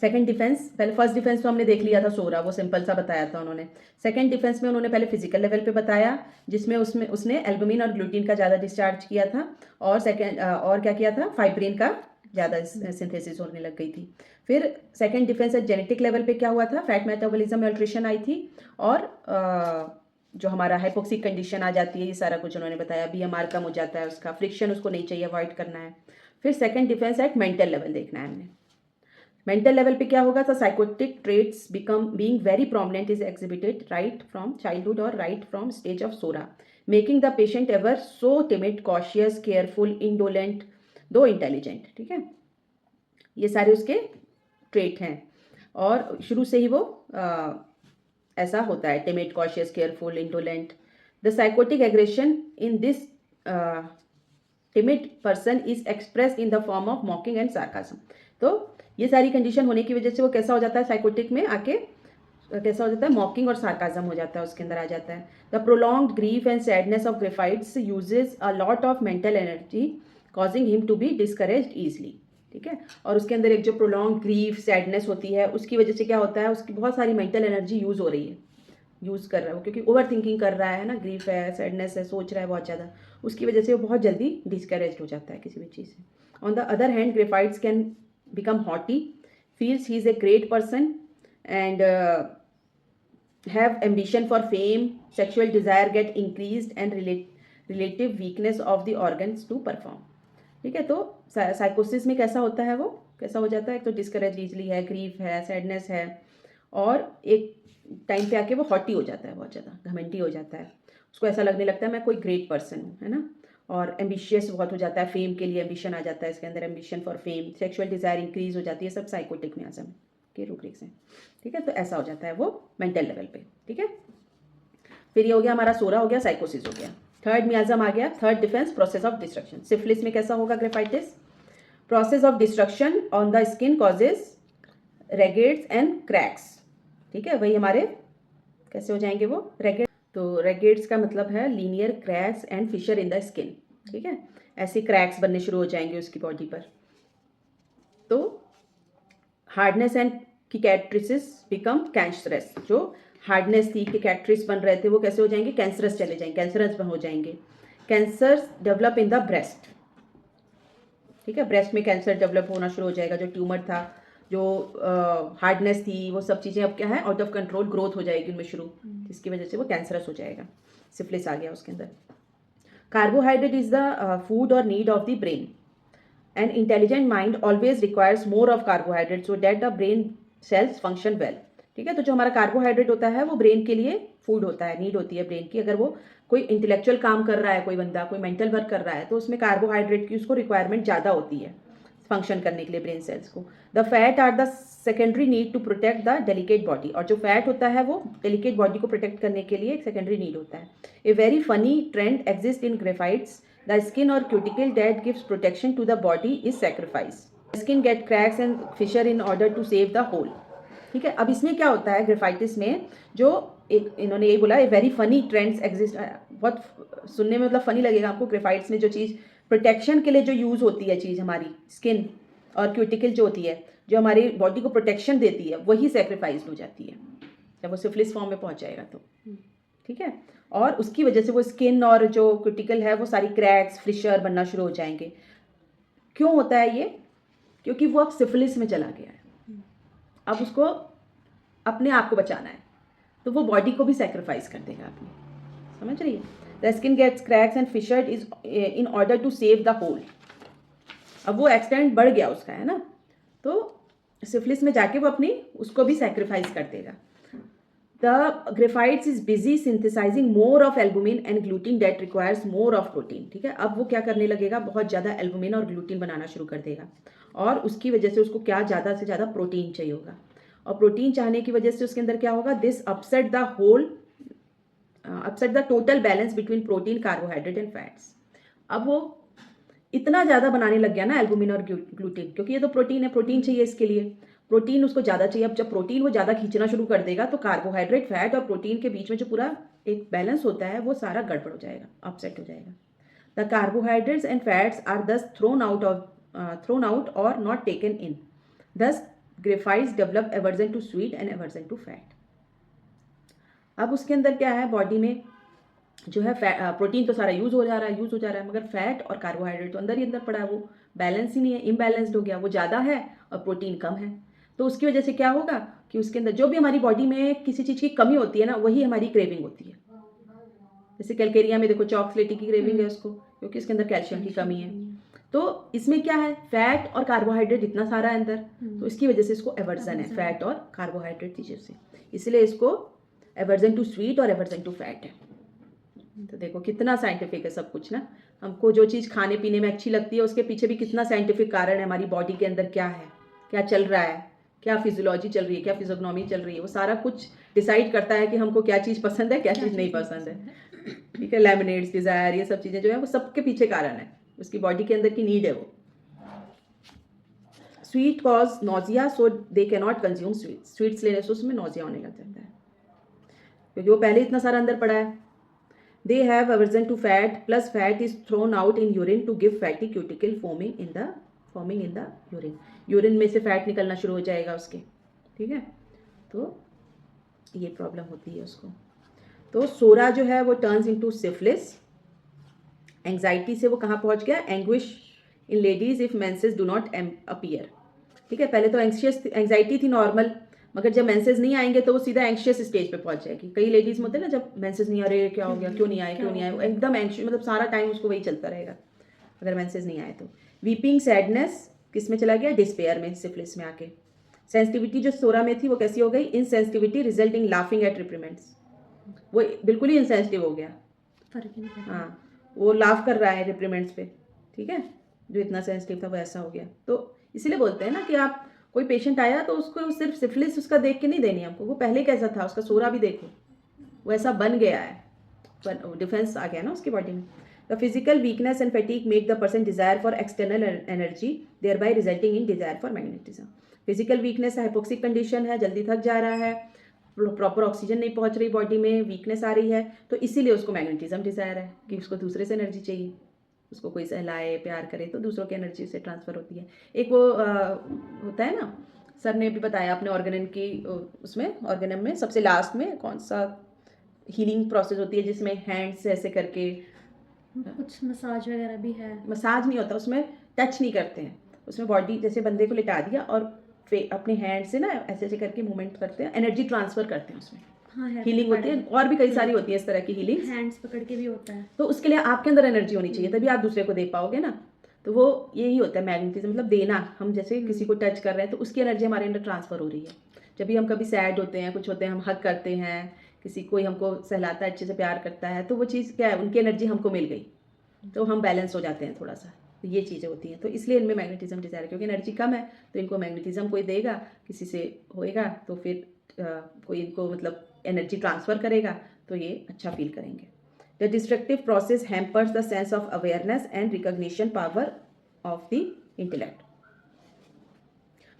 सेकंड डिफेंस, पहले फर्स्ट डिफेंस तो हमने देख लिया था सोरा, वो सिंपल सा बताया था उन्होंने। सेकंड डिफेंस में उन्होंने पहले फिजिकल लेवल पे बताया, जिसमें उसने एल्बुमिन और ग्लूटीन का ज़्यादा डिस्चार्ज किया था, और और क्या किया था, फाइब्रिन का ज़्यादा सिंथेसिस होने लग गई थी। फिर सेकंड डिफेंस है जेनेटिक लेवल पे क्या हुआ था, फैट मेटाबॉलिज्म मेल्ट्रेशन आई थी, और जो हमारा हाइपोक्सिक कंडीशन आ जाती है, ये सारा कुछ उन्होंने बताया। बीएमआर कम हो जाता है उसका, फ्रिक्शन उसको नहीं चाहिए, अवॉइड करना है। फिर second defence at mental level देखना है हमने। मेंटल लेवल पे क्या होगा, तो sycotic traits become being very prominent is exhibited right from childhood और right from stage of psora, making the patient ever so timid, cautious, careful, indolent, though intelligent. ठीक है, ये सारे उसके ट्रेट हैं, और शुरू से ही वो ऐसा होता है, timid, cautious, careful, indolent. The psychotic aggression in this timid person is expressed in the form of मॉकिंग and sarcasm. तो ये सारी कंडीशन होने की वजह से वो कैसा हो जाता है, साइकोटिक में आके कैसा हो जाता है, मॉकिंग और सार्काज्म हो जाता है, उसके अंदर आ जाता है। The prolonged grief and sadness of graphites uses a lot of mental energy causing him to be discouraged easily. ठीक है, और उसके अंदर एक जो प्रोलॉन्ग ग्रीफ सैडनेस होती है, उसकी वजह से क्या होता है, उसकी बहुत सारी मेंटल एनर्जी यूज़ हो रही है, यूज़ कर रहा है वो, क्योंकि ओवर थिंकिंग कर रहा है ना, ग्रीफ है, सैडनेस है, सोच रहा है बहुत ज़्यादा, उसकी वजह से वो बहुत जल्दी डिस्करेज हो जाता है किसी भी चीज़ से। On the other hand graphites can become haughty, feels he is a great person, and have ambition for fame, sexual desire get increased, and relative weakness of the organs to perform। ठीक है, तो साइकोसिस में कैसा होता है, वो कैसा हो जाता है, एक तो डिस्करेज इजली है, ग्रीफ है, सैडनेस है, और एक टाइम पे आके वो हॉटी हो जाता है, बहुत ज़्यादा घमंडी हो जाता है, उसको ऐसा लगने लगता है मैं कोई ग्रेट पर्सन हूँ, है ना, और एम्बिशियस बहुत हो जाता है, फेम के लिए एम्बिशन आ जाता है इसके अंदर, ambition for fame, sexual desire increase हो जाती है, सब साइकोटिक में आजम के रूब्रिक्स हैं। ठीक है, तो ऐसा हो जाता है वो मेंटल लेवल पे। ठीक है, फिर ये हो गया हमारा सोरा, हो गया साइकोसिस, हो गया। थर्ड मियाजम आ गया, third defence, process of destruction. Syphilis में कैसा होगा graphites, process of destruction on the skin causes rhagades and cracks. ठीक है, वही हमारे कैसे हो जाएंगे वो रेगेट, तो रेगेट्स का मतलब है linear cracks and fissure in the skin. ठीक है, ऐसे क्रैक्स बनने शुरू हो जाएंगे उसकी बॉडी पर। तो हार्डनेस एंड किकैट्रिसिस बिकम कैंसरस, जो हार्डनेस थी, किकैट्रिस बन रहे थे, वो कैसे हो जाएंगे, कैंसरस चले जाएंगे, कैंसरस हो जाएंगे। Cancer develop in the breast. ठीक है, ब्रेस्ट में कैंसर डेवलप होना शुरू हो जाएगा, जो ट्यूमर था, जो हार्डनेस थी, वो सब चीज़ें अब क्या है, आउट ऑफ कंट्रोल ग्रोथ हो जाएगी उनमें शुरू, जिसकी वजह से वो कैंसरस हो जाएगा। सिफिलिस आ गया उसके अंदर। कार्बोहाइड्रेट इज द फूड और need of the brain. An intelligent mind always requires more of carbohydrates so that the brain cells function well. ठीक है, तो जो हमारा कार्बोहाइड्रेट होता है वो ब्रेन के लिए फूड होता है, नीड होती है ब्रेन की। अगर वो कोई इंटेलेक्चुअल काम कर रहा है, कोई बंदा कोई मेंटल वर्क कर रहा है, तो उसमें कार्बोहाइड्रेट की उसको रिक्वायरमेंट ज़्यादा होती है फंक्शन करने के लिए ब्रेन सेल्स को। The fat are the secondary need to protect the delicate body, और जो फैट होता है वो डेलिकेट बॉडी को प्रोटेक्ट करने के लिए एक सेकेंडरी नीड होता है। A very funny trend exist in graphites, the skin और cuticle that gives protection to the body is sacrifice, skin get cracks and fissure in order to save the whole. ठीक है, अब इसमें क्या होता है ग्रेफाइटिस में, जो एक इन्होंने यही बोला, ए वेरी फनी ट्रेंड्स एग्जिस्ट, बहुत सुनने में मतलब फनी लगेगा आपको। ग्रेफाइट्स में जो चीज़ प्रोटेक्शन के लिए जो यूज़ होती है चीज़, हमारी स्किन और क्यूटिकल जो होती है, जो हमारी बॉडी को प्रोटेक्शन देती है, वही सेक्रीफाइस हो जाती है जब वो सिफिलिस फॉर्म में पहुंच जाएगा तो। ठीक है, और उसकी वजह से वो स्किन और जो क्यूटिकल है वो सारी क्रैक्स फिशर बनना शुरू हो जाएंगे। क्यों होता है ये? क्योंकि वो अब सिफिलिस में चला गया है, अब उसको अपने आप को बचाना है, तो वो बॉडी को भी सेक्रीफाइस कर देगा अपनी। समझ रही है? The skin gets cracks and fissured is in order to save the whole. अब वो एक्सटेंट बढ़ गया उसका, है ना, तो सिफिलिस में जाके वो अपनी उसको भी सेक्रीफाइस कर देगा। The graphites is busy synthesising more of albumin and gluten that requires more of protein. ठीक है, अब वो क्या करने लगेगा, बहुत ज़्यादा एल्बुमिन और ग्लूटिन बनाना शुरू कर देगा, और उसकी वजह से उसको क्या ज़्यादा से ज़्यादा प्रोटीन चाहिए होगा, और प्रोटीन चाहने की वजह से उसके अंदर क्या होगा, this upset the total balance between protein, carbohydrate and fats. अब वो इतना ज़्यादा बनाने लग गया ना एल्बुमिन और ग्लूटिन, क्योंकि ये तो प्रोटीन है, प्रोटीन चाहिए इसके लिए, प्रोटीन उसको ज़्यादा चाहिए। अब जब प्रोटीन वो ज़्यादा खींचना शुरू कर देगा तो कार्बोहाइड्रेट, फैट और प्रोटीन के बीच में जो पूरा एक बैलेंस होता है वो सारा गड़बड़ हो जाएगा, अपसेट हो जाएगा। The carbohydrates and fats are thus thrown out और not taken in, thus graphites develop aversion to sweet and aversion to fat. अब उसके अंदर क्या है, बॉडी में जो है प्रोटीन तो सारा यूज़ हो जा रहा है, मगर फैट और कार्बोहाइड्रेट तो अंदर ही अंदर पड़ा है, वो बैलेंस ही नहीं है, इम्बैलेंस्ड हो गया, वो ज़्यादा है और प्रोटीन कम है। तो उसकी वजह से क्या होगा कि उसके अंदर जो भी हमारी बॉडी में किसी चीज़ की कमी होती है ना, वही हमारी क्रेविंग होती है। जैसे कैलकेरिया में देखो चॉकलेटी की क्रेविंग है उसको, क्योंकि इसके अंदर कैल्शियम की कमी है। तो इसमें क्या है, फैट और कार्बोहाइड्रेट इतना सारा है अंदर, तो इसकी वजह से इसको एवर्जन है फैट और कार्बोहाइड्रेट चीज़ों से, इसलिए इसको एवर्जन टू स्वीट और एवर्जन टू फैट है। तो देखो कितना साइंटिफिक है सब कुछ ना, हमको जो चीज़ खाने पीने में अच्छी लगती है उसके पीछे भी कितना साइंटिफिक कारण है, हमारी बॉडी के अंदर क्या है, क्या चल रहा है, क्या फिजियोलॉजी चल रही है, क्या फिजियोग्नॉमी चल रही है, वो सारा कुछ डिसाइड करता है कि हमको क्या चीज़ पसंद है, क्या चीज़ नहीं पसंद है। ठीक है, लेमनेड्स, डिज़ायर, ये सब चीज़ें जो है वो सबके पीछे कारण है, उसकी बॉडी के अंदर की नीड है वो। Sweet cause nausea, so they can not consume sweets लेने से उसमें नोजिया होने लग जाता है, क्योंकि वो पहले इतना सारा अंदर पड़ा है। They have aversion to fat, plus fat is thrown out in urine to give fatty cuticle forming in the urine. Urine में से फैट निकलना शुरू हो जाएगा उसके। ठीक है, तो ये प्रॉब्लम होती है उसको। तो सोरा जो है वो टर्न्स इनटू सिफिलिस। एंग्जाइटी से वो कहाँ पहुँच गया, anguish in ladies if menses do not appear. ठीक है, पहले तो एंग्जाइटी थी नॉर्मल, मगर जब मेंसेस नहीं आएंगे तो वो सीधा एंग्शियस स्टेज पे पहुंच जाएगी। कई लेडीज में होते हैं ना, जब मेंसेस नहीं आ रहे, क्या हो गया, क्यों नहीं आए, एकदम एंग्शियस, मतलब सारा टाइम उसको वही चलता रहेगा अगर मेंसेस नहीं आए तो। वीपिंग, सैडनेस किस में चला गया, डिस्पेयर में, सिफिलिस में आके। सेंसिटिविटी जो सोरा में थी वो कैसी हो गई, इनसेंसिटिविटी रिजल्टिंग लाफिंग एट रिप्रीमेंट्स, वो बिल्कुल ही इनसेंसिटिव हो गया, फर्क नहीं पड़ता। हाँ, वो लाफ कर रहा है रिप्रीमेंट्स पे। ठीक है, जो इतना सेंसिटिव था वो ऐसा हो गया। तो इसीलिए बोलते हैं ना कि आप कोई पेशेंट आया तो उसको सिर्फ सिफिलिस उसका देख के नहीं देनी हमको, वो पहले कैसा था, उसका सोरा भी देखो, वो ऐसा बन गया है, डिफेंस आ गया ना उसकी बॉडी में। The physical weakness and fatigue make the person desire for external energy, thereby resulting in desire for magnetism. Physical weakness hypoxic condition है, जल्दी थक जा रहा है, प्रॉपर ऑक्सीजन नहीं पहुंच रही बॉडी में, वीकनेस आ रही है, तो इसीलिए उसको मैग्नेटिज्म डिजायर है कि उसको दूसरे से एनर्जी चाहिए, उसको कोई सहलाए, प्यार करे तो दूसरों की एनर्जी से ट्रांसफ़र होती है। एक वो होता है ना, सर ने भी बताया अपने ऑर्गेनम की, उसमें ऑर्गेनम में सबसे लास्ट में कौन सा हीलिंग प्रोसेस होती है जिसमें हैंड से ऐसे करके, कुछ मसाज वगैरह भी है। मसाज नहीं होता उसमें, टच नहीं करते हैं उसमें, बॉडी जैसे बंदे को लिटा दिया और अपने हैंड से ना ऐसे ऐसे करके मूवमेंट करते हैं, एनर्जी ट्रांसफ़र करते हैं उसमें। हाँ, हीलिंग होती है, और भी कई सारी होती है इस तरह की हीलिंग, हैंड्स पकड़ के भी होता है। तो उसके लिए आपके अंदर एनर्जी होनी चाहिए, तभी आप दूसरे को दे पाओगे ना। तो वो यही होता है मैग्नेटिज्म, मतलब देना। हम जैसे किसी को टच कर रहे हैं तो उसकी एनर्जी हमारे अंदर ट्रांसफ़र हो रही है। जब भी हम कभी सैड होते हैं, कुछ होते हैं, हम हग करते हैं, किसी कोई हमको सहलाता है, अच्छे से प्यार करता है, तो वो चीज़ क्या है, उनकी एनर्जी हमको मिल गई, तो हम बैलेंस हो जाते हैं थोड़ा सा। तो ये चीज़ें होती हैं, तो इसलिए इनमें मैग्नेटिज्म डिज़ायर है, क्योंकि एनर्जी कम है तो इनको मैग्नेटिज्म कोई देगा, किसी से होएगा तो फिर कोई इनको मतलब एनर्जी ट्रांसफ़र करेगा, तो ये अच्छा फील करेंगे। The destructive process hampers the sense of awareness and recognition power of the intellect.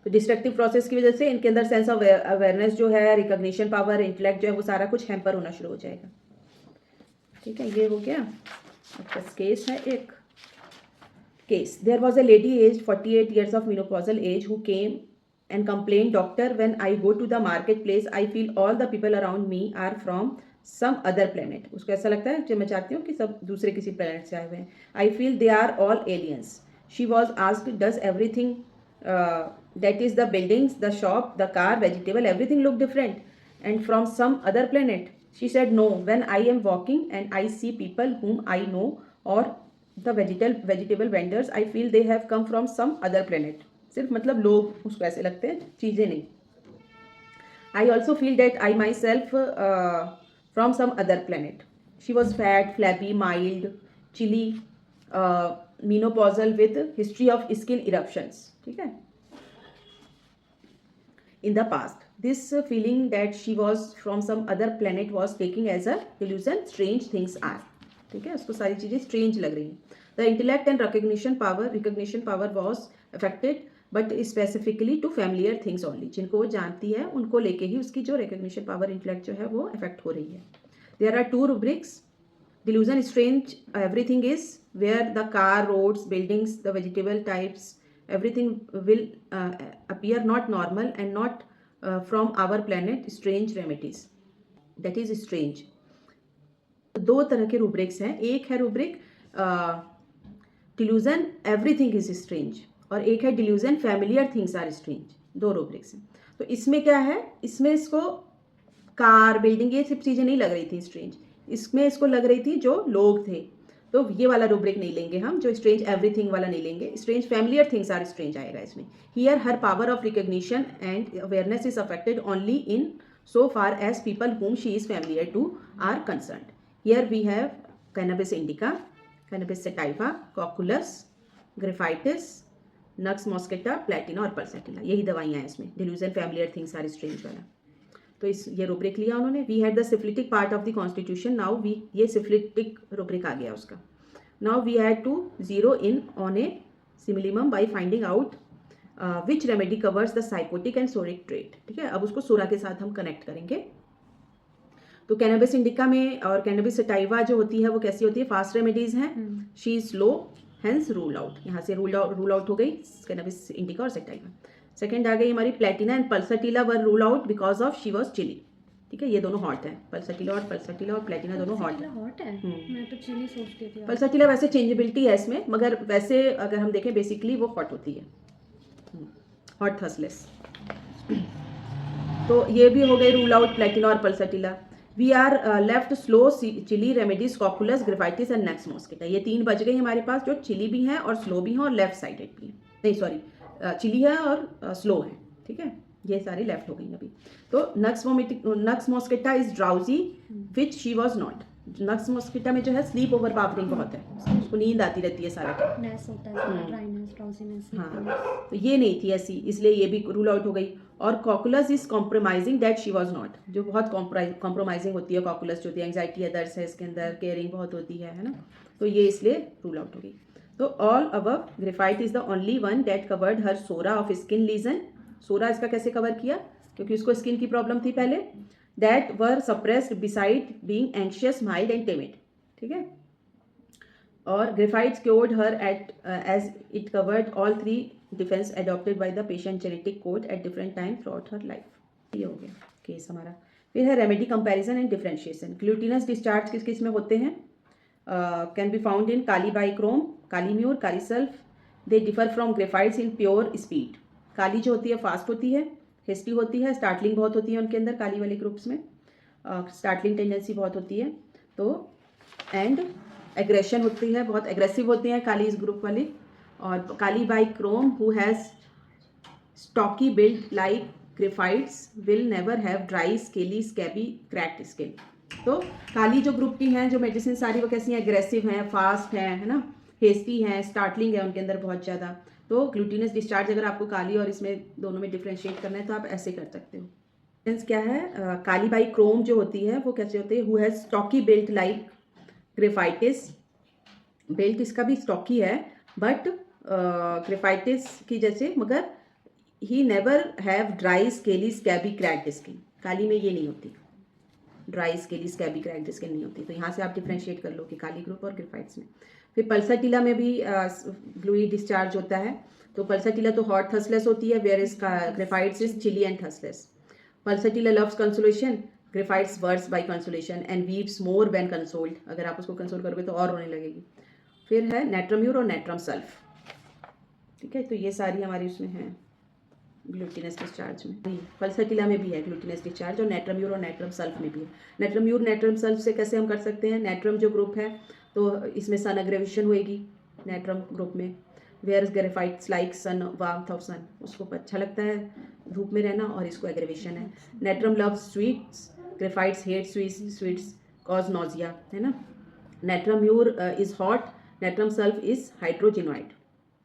तो डिस्ट्रक्टिव प्रोसेस की वजह से इनके अंदर सेंस ऑफ अवेयरनेस जो है, रिकॉग्निशन पावर, इंटेलेक्ट जो है, वो सारा कुछ हैम्पर होना शुरू हो जाएगा। ठीक है, ये हो गया। आपका केस है एक case. There was a lady age 48 years of menopausal age who came and complained, doctor, when I go to the marketplace I feel all the people around me are from some other planet। उसको ऐसा लगता है, जो मैं चाहती हूँ कि सब दूसरे किसी प्लेनेट से आए हुए हैं। I feel they are all aliens। She was asked, does everything that is the buildings, the shop, the car, vegetable, everything look different and from some other planet? She said no, when I am walking and I see people whom I know or the vegetable vendors I feel they have come from some other planet। सिर्फ मतलब लोग उसको ऐसे लगते हैं, चीज़ें नहीं। I also feel that I myself from some other planet। She was fat, flabby, mild, chilly, menopausal with history of skin eruptions। ठीक है, in the past this feeling that she was from some other planet was taking as a delusion। strange things are। ठीक है, उसको सारी चीज़ें strange लग रही हैं। The intellect and recognition power was affected but specifically to familiar things only. जिनको वो जानती है उनको लेके ही उसकी जो रिकग्निशन पावर, इंटेलेक्ट जो है वो अफेक्ट हो रही है। There are 2 rubrics। delusion strange everything is, where the car, roads, buildings, the vegetable types, everything will appear not normal and not from our planet। strange remedies, that is strange। दो तरह के rubrics हैं। एक है rubric delusion everything is strange, और एक है delusion familiar things are strange. दो रूब्रिक्स हैं। तो इसमें क्या है, इसमें इसको कार, बिल्डिंग, ये सब चीज़ें नहीं लग रही थी स्ट्रेंज, इसमें इसको लग रही थी जो लोग थे। तो ये वाला रूब्रिक नहीं लेंगे हम, जो स्ट्रेंज एवरीथिंग वाला नहीं लेंगे। Strange familiar things are strange आएगा इसमें। Here her power of recognition and awareness is affected only in so far as people whom she is familiar to are concerned। Here we have cannabis indica, cannabis sativa, cocculus, graphitis, nux mosquita, platina और pulsatilla। यही दवाइयाँ हैं इसमें। delusion, familiar things are strange वाला। तो इस ये rubric लिया उन्होंने। We had the syphilitic part of the constitution. Now we, ये सिफिलिटिक रूब्रिक आ गया उसका। Now we had to zero in on a similimum by finding out which remedy covers the psychotic and psoric trait. ठीक है, अब उसको सोरा के साथ हम कनेक्ट करेंगे। तो कैनबिस इंडिका में और कैनबिस सटाइवा जो होती है वो कैसी होती है, फास्ट रेमेडीज हैं। She is slow, hence rule out. यहाँ से रूल आउट हो गई कैनबिस इंडिका और सटाइवा। सेकेंड आ गई हमारी platina and pulsatilla were rule out because of she was chilly. ठीक है, ये दोनों हॉट है। पल्सटिला और प्लेटिना दोनों हॉट है। मैं तो चिली सोचती थी। पल्सटिला वैसे चेंजेबिलिटी है इसमें, मगर वैसे अगर हम देखें बेसिकली वो हॉट होती है, हॉट थर्सलेस। तो ये भी हो गई रूल आउट प्लेटिना और pulsatilla. We are left slow, chilly, remedies, cocculus, graphites and nux moschata. ये 3 बच गई हमारे पास, जो चिली भी हैं और स्लो भी हैं और लेफ्ट साइडेड भी हैं। नहीं सॉरी, चिली है और स्लो है। ठीक है, ये सारी लेफ्ट हो गई अभी। तो nux moschata is drowsy which she was not. Nux moschata में जो है स्लीप ओवर पावरिंग बहुत है, उसको नींद आती रहती है सारा टाइम। हाँ, तो ये नहीं थी ऐसी, इसलिए ये भी रूल आउट हो गई। और cocculus is compromising, that she was not. जो बहुत कॉम्प्रोमाइजिंग होती है कॉकुलस जो होती है, एंग्जाइटी अदर्स है इसके अंदर, केयरिंग बहुत होती है ना, तो ये इसलिए रूल आउट हो गई। तो all above graphite is the only one that covered her psora of skin lesion. Psora इसका कैसे कवर किया, क्योंकि उसको स्किन की प्रॉब्लम थी पहले। That were suppressed beside being anxious, mild and timid. ठीक है, और graphites cured her at as it covered all 3 defence adopted by the patient genetic code at different time throughout her life. ये हो गया case हमारा। फिर है remedy comparison and differentiation. Glutinous discharge किस किस में होते हैं, can be found in kali bichrome, kali mur, kali sulph. They differ from ग्रेफाइट्स in pure speed. Kali जो होती है फास्ट होती है, हेस्टी होती है, स्टार्टलिंग बहुत होती है उनके अंदर, काली वाले ग्रुप्स में स्टार्टलिंग टेंडेंसी बहुत होती है। तो एंड एग्रेशन होती है, बहुत एग्रेसिव होती हैं काली इस ग्रुप वाली। और kali bichrome who has stocky build like graphites will never have dry scaly scabby cracked skin. तो काली जो ग्रुप की हैं जो मेडिसिन सारी वो कैसी हैं, एग्रेसिव हैं, फास्ट हैं, है ना, हेस्टी हैं, स्टार्टलिंग है उनके अंदर बहुत ज़्यादा। तो ग्लूटिनस डिस्चार्ज अगर आपको काली और इसमें दोनों में डिफ्रेंशिएट करना है तो आप ऐसे कर सकते हो। मीन्स क्या है, काली बाइक्रोम जो होती है वो कैसे होती है, who has stocky built like graphites, built इसका भी स्टॉकी है बट ग्रेफाइटिस की जैसे, मगर he never have dry scaly scabby cracked skin. Kali में ये नहीं होती, dry scaly scabby cracked skin नहीं होती। तो यहाँ से आप डिफ्रेंशिएट कर लो कि काली ग्रुप और ग्रेफाइट्स में। फिर पल्साटिला में भी ग्लूई डिस्चार्ज होता है। तो पल्साटिला तो हॉट थर्सलेस होती है, where is graphites is chilly and thirstless. Pulsatilla loves consolation, graphites worse by consolation and weeps more when consoled. अगर आप उसको कंसोल करोगे तो और रोने लगेगी। फिर है नेट्रम्यूर और नेट्रम सल्फ, ठीक है। तो ये सारी हमारी उसमें है ग्लूटिनस डिस्चार्ज में। पल्साटिला में भी है ग्लूटिनस डिस्चार्ज और नेट्रम्यूर और नेट्रम सल्फ में भी है। नेट्रम्यूर नेट्रम सल्फ से कैसे हम कर सकते हैं, नेट्रम जो ग्रुप है तो इसमें सन अग्रेवेशन होएगी नेट्रम ग्रुप में, where graphites like sun warmth of sun, उसको अच्छा लगता है धूप में रहना और इसको एग्रेवेशन है। Natrum loves sweets, graphites hate sweets cause nausea, है ना। Natrum mur is hot, natrum sulph is hydrogenoid,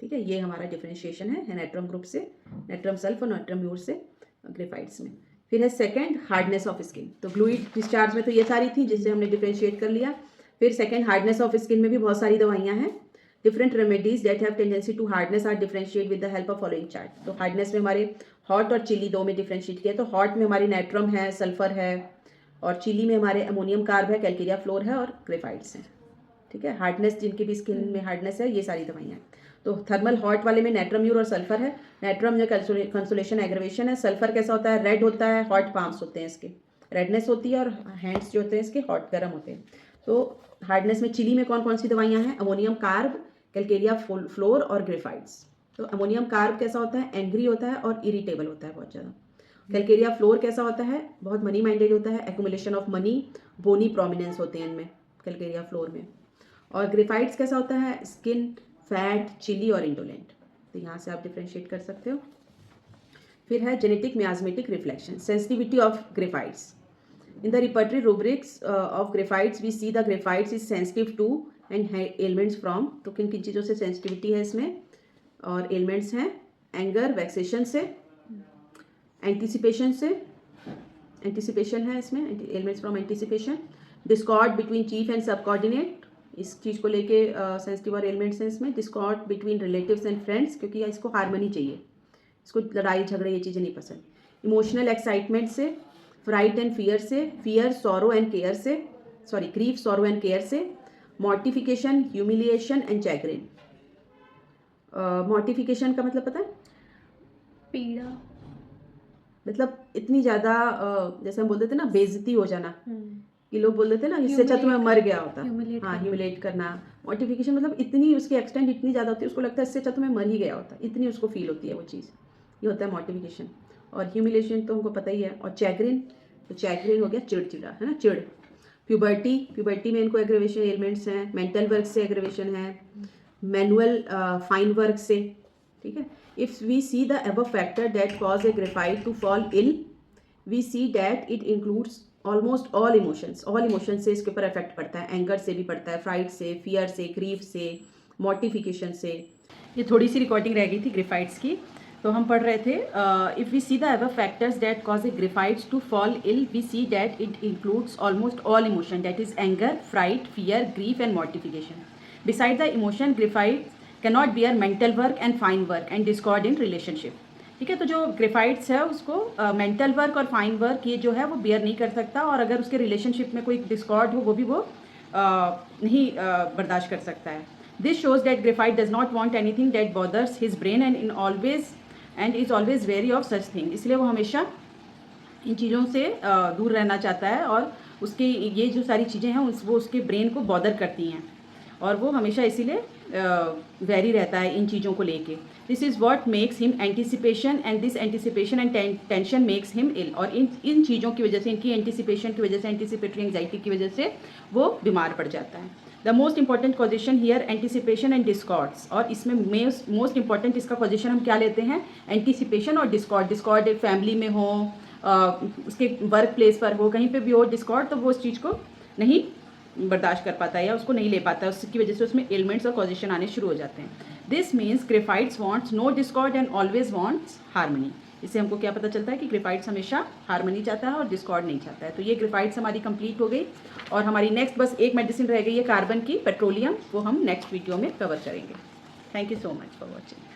ठीक है। ये हमारा डिफरेंशिएशन है नेट्रम ग्रुप से, नेट्रम सल्फ और नेट्रम्यूर से ग्रेफाइट्स में। फिर है सेकंड हार्डनेस ऑफ स्किन। तो ग्लूइड डिस्चार्ज में तो ये सारी थी जिससे हमने डिफरेंशिएट कर लिया। फिर सेकंड हार्डनेस ऑफ स्किन में भी बहुत सारी दवाइयाँ हैं। Different remedies that have tendency to hardness are differentiate with the help of following chart. तो हार्डनेस में हमारे हॉट और चिली दो में डिफरेंशिएट किया। तो हॉट में हमारी नेट्रम है, सल्फर है, और चिली में हमारे अमोनियम कार्ब है, कैलकेरिया फ्लोर है और ग्रेफाइट्स हैं, ठीक है। हार्डनेस जिनकी भी स्किन में हार्डनेस है, ये सारी दवाइयाँ। तो थर्मल हॉट वाले में नेट्रम्यूर और सल्फर है। नेट्रम जो कंसोलेशन एग्रेवेशन है, सल्फर कैसा होता है, रेड होता है, हॉट पाम्स होते हैं इसके, रेडनेस होती है, और हैंड्स जो होते हैं इसके हॉट गर्म होते हैं। तो हार्डनेस में चिली में कौन कौन सी दवाइयाँ हैं, अमोनियम कार्ब, कैलकेरिया फ्लोर और ग्रेफाइट्स। तो अमोनियम कार्ब कैसा होता है, एंग्री होता है और इरिटेबल होता है बहुत ज़्यादा। कैलकेरिया फ्लोर कैसा होता है, बहुत मनी माइंडेड होता है, accumulation of money, bony prominence होते हैं इनमें कैलकेरिया फ्लोर में। और ग्रेफाइट्स कैसा होता है, स्किन, फैट, चिली और इंडोलेंट। तो यहाँ से आप डिफ्रेंशिएट कर सकते हो। फिर है genetic miasmatic reflection, sensitivity of graphites. In the repertory rubrics of graphites we see the graphites is sensitive to and elements from. तो किन किन चीज़ों से सेंसिटिविटी है इसमें और एलिमेंट्स हैं, एंगर, वैक्सेशन से, एंटिसिपेशन से, एंटिसिपेशन है इसमें, elements from anticipation, discord between chief and subordinate, इस चीज़ को लेके सेंसिटिव और एलिमेंट्स हैं इसमें। Discord between relatives and friends, क्योंकि इसको हारमोनी चाहिए, इसको लड़ाई झगड़े ये चीज़ें नहीं पसंद। इमोशनल एक्साइटमेंट से, फ्राइट एंड फियर से, फियर सॉरो एंड केयर से, sorry grief sorrow and care से, मॉर्टिफिकेशन, ह्यूमिलिएशन एंड चैग्रिन। मॉर्टिफिकेशन का मतलब पता है, पीड़ा, मतलब इतनी ज़्यादा जैसे हम बोलते थे ना बेइज्जती हो जाना, कि लोग बोल देते ना इससे अच्छा तो मैं मर गया होता। हाँ, ह्यूमिलेट करना। मॉर्टिफिकेशन मतलब इतनी उसकी एक्सटेंट इतनी ज़्यादा होती है, उसको लगता है इससे अच्छा तो मैं मर ही गया होता, इतनी उसको फील होती है वो चीज़, ये होता है मॉर्टिफिकेशन। और ह्यूमिलेशन तो हमको पता ही है। और चैग्रिन, तो चैग्रिन हो गया चिड़चिड़ा, है ना, चिड़। प्यूबर्टी, प्यूबर्टी में इनको एग्रेवेशन एलिमेंट्स हैं, मेंटल वर्क से एग्रेवेशन है, मैनुअल फाइन वर्क से, ठीक है। If we see the above factor that cause a graphite to fall ill, we see that it includes almost all emotions. All emotion से इसके ऊपर effect पड़ता है, एंगर से भी पड़ता है, फ्राइट से, फियर से, ग्रीफ से, मॉर्टिफिकेशन से। ये थोड़ी सी रिकॉर्डिंग रह गई थी ग्रेफाइट्स की, तो हम पढ़ रहे थे। If we see the above factors that cause a graphites to fall ill, we see that it includes almost all emotion, that is anger, fright, fear, grief and mortification. Beside the emotion, graphites cannot bear mental work and fine work and discord in relationship, ठीक है। तो जो graphites है उसको mental work और fine work ये जो है वो बियर नहीं कर सकता, और अगर उसके रिलेशनशिप में कोई डिस्कॉर्ड हो वो भी वो नहीं बर्दाश्त कर सकता है। This shows that graphite does not want anything that bothers his brain and is always very of such thing. इसलिए वो हमेशा इन चीज़ों से दूर रहना चाहता है, और उसके ये जो सारी चीज़ें हैं वो उसके ब्रेन को बॉदर करती हैं, और वो हमेशा इसीलिए वेरी रहता है इन चीज़ों को लेके। This is what makes him anticipation, and this anticipation and tension makes him ill. और इन चीज़ों की वजह से, इनकी एंटिसिपेशन की वजह से, एंटिसिपेटरी एंजाइटी की वजह से वो बीमार पड़ जाता है। The most important position here anticipation and discords, और इसमें मोस्ट इंपॉर्टेंट इसका पोजिशन हम क्या लेते हैं, एंटिसिपेशन और डिस्कॉर्ड। डिस्कॉर्ड एक फैमिली में हो, उसके वर्क प्लेस पर हो, कहीं पे भी हो डिस्कॉर्ड, तो वो उस चीज़ को नहीं बर्दाश्त कर पाता है या उसको नहीं ले पाता है, उसकी वजह से उसमें एलिमेंट्स और कॉजिशन आने शुरू हो जाते हैं। This means graphites wants no discord and always wants harmony. इससे हमको क्या पता चलता है कि ग्रेफाइट्स हमेशा हार्मनी चाहता है और डिस्कॉर्ड नहीं चाहता है। तो ये ग्रेफाइट्स हमारी कंप्लीट हो गई, और हमारी नेक्स्ट बस एक मेडिसिन रह गई है कार्बन की, पेट्रोलियम, वो हम नेक्स्ट वीडियो में कवर करेंगे। Thank you so much for watching.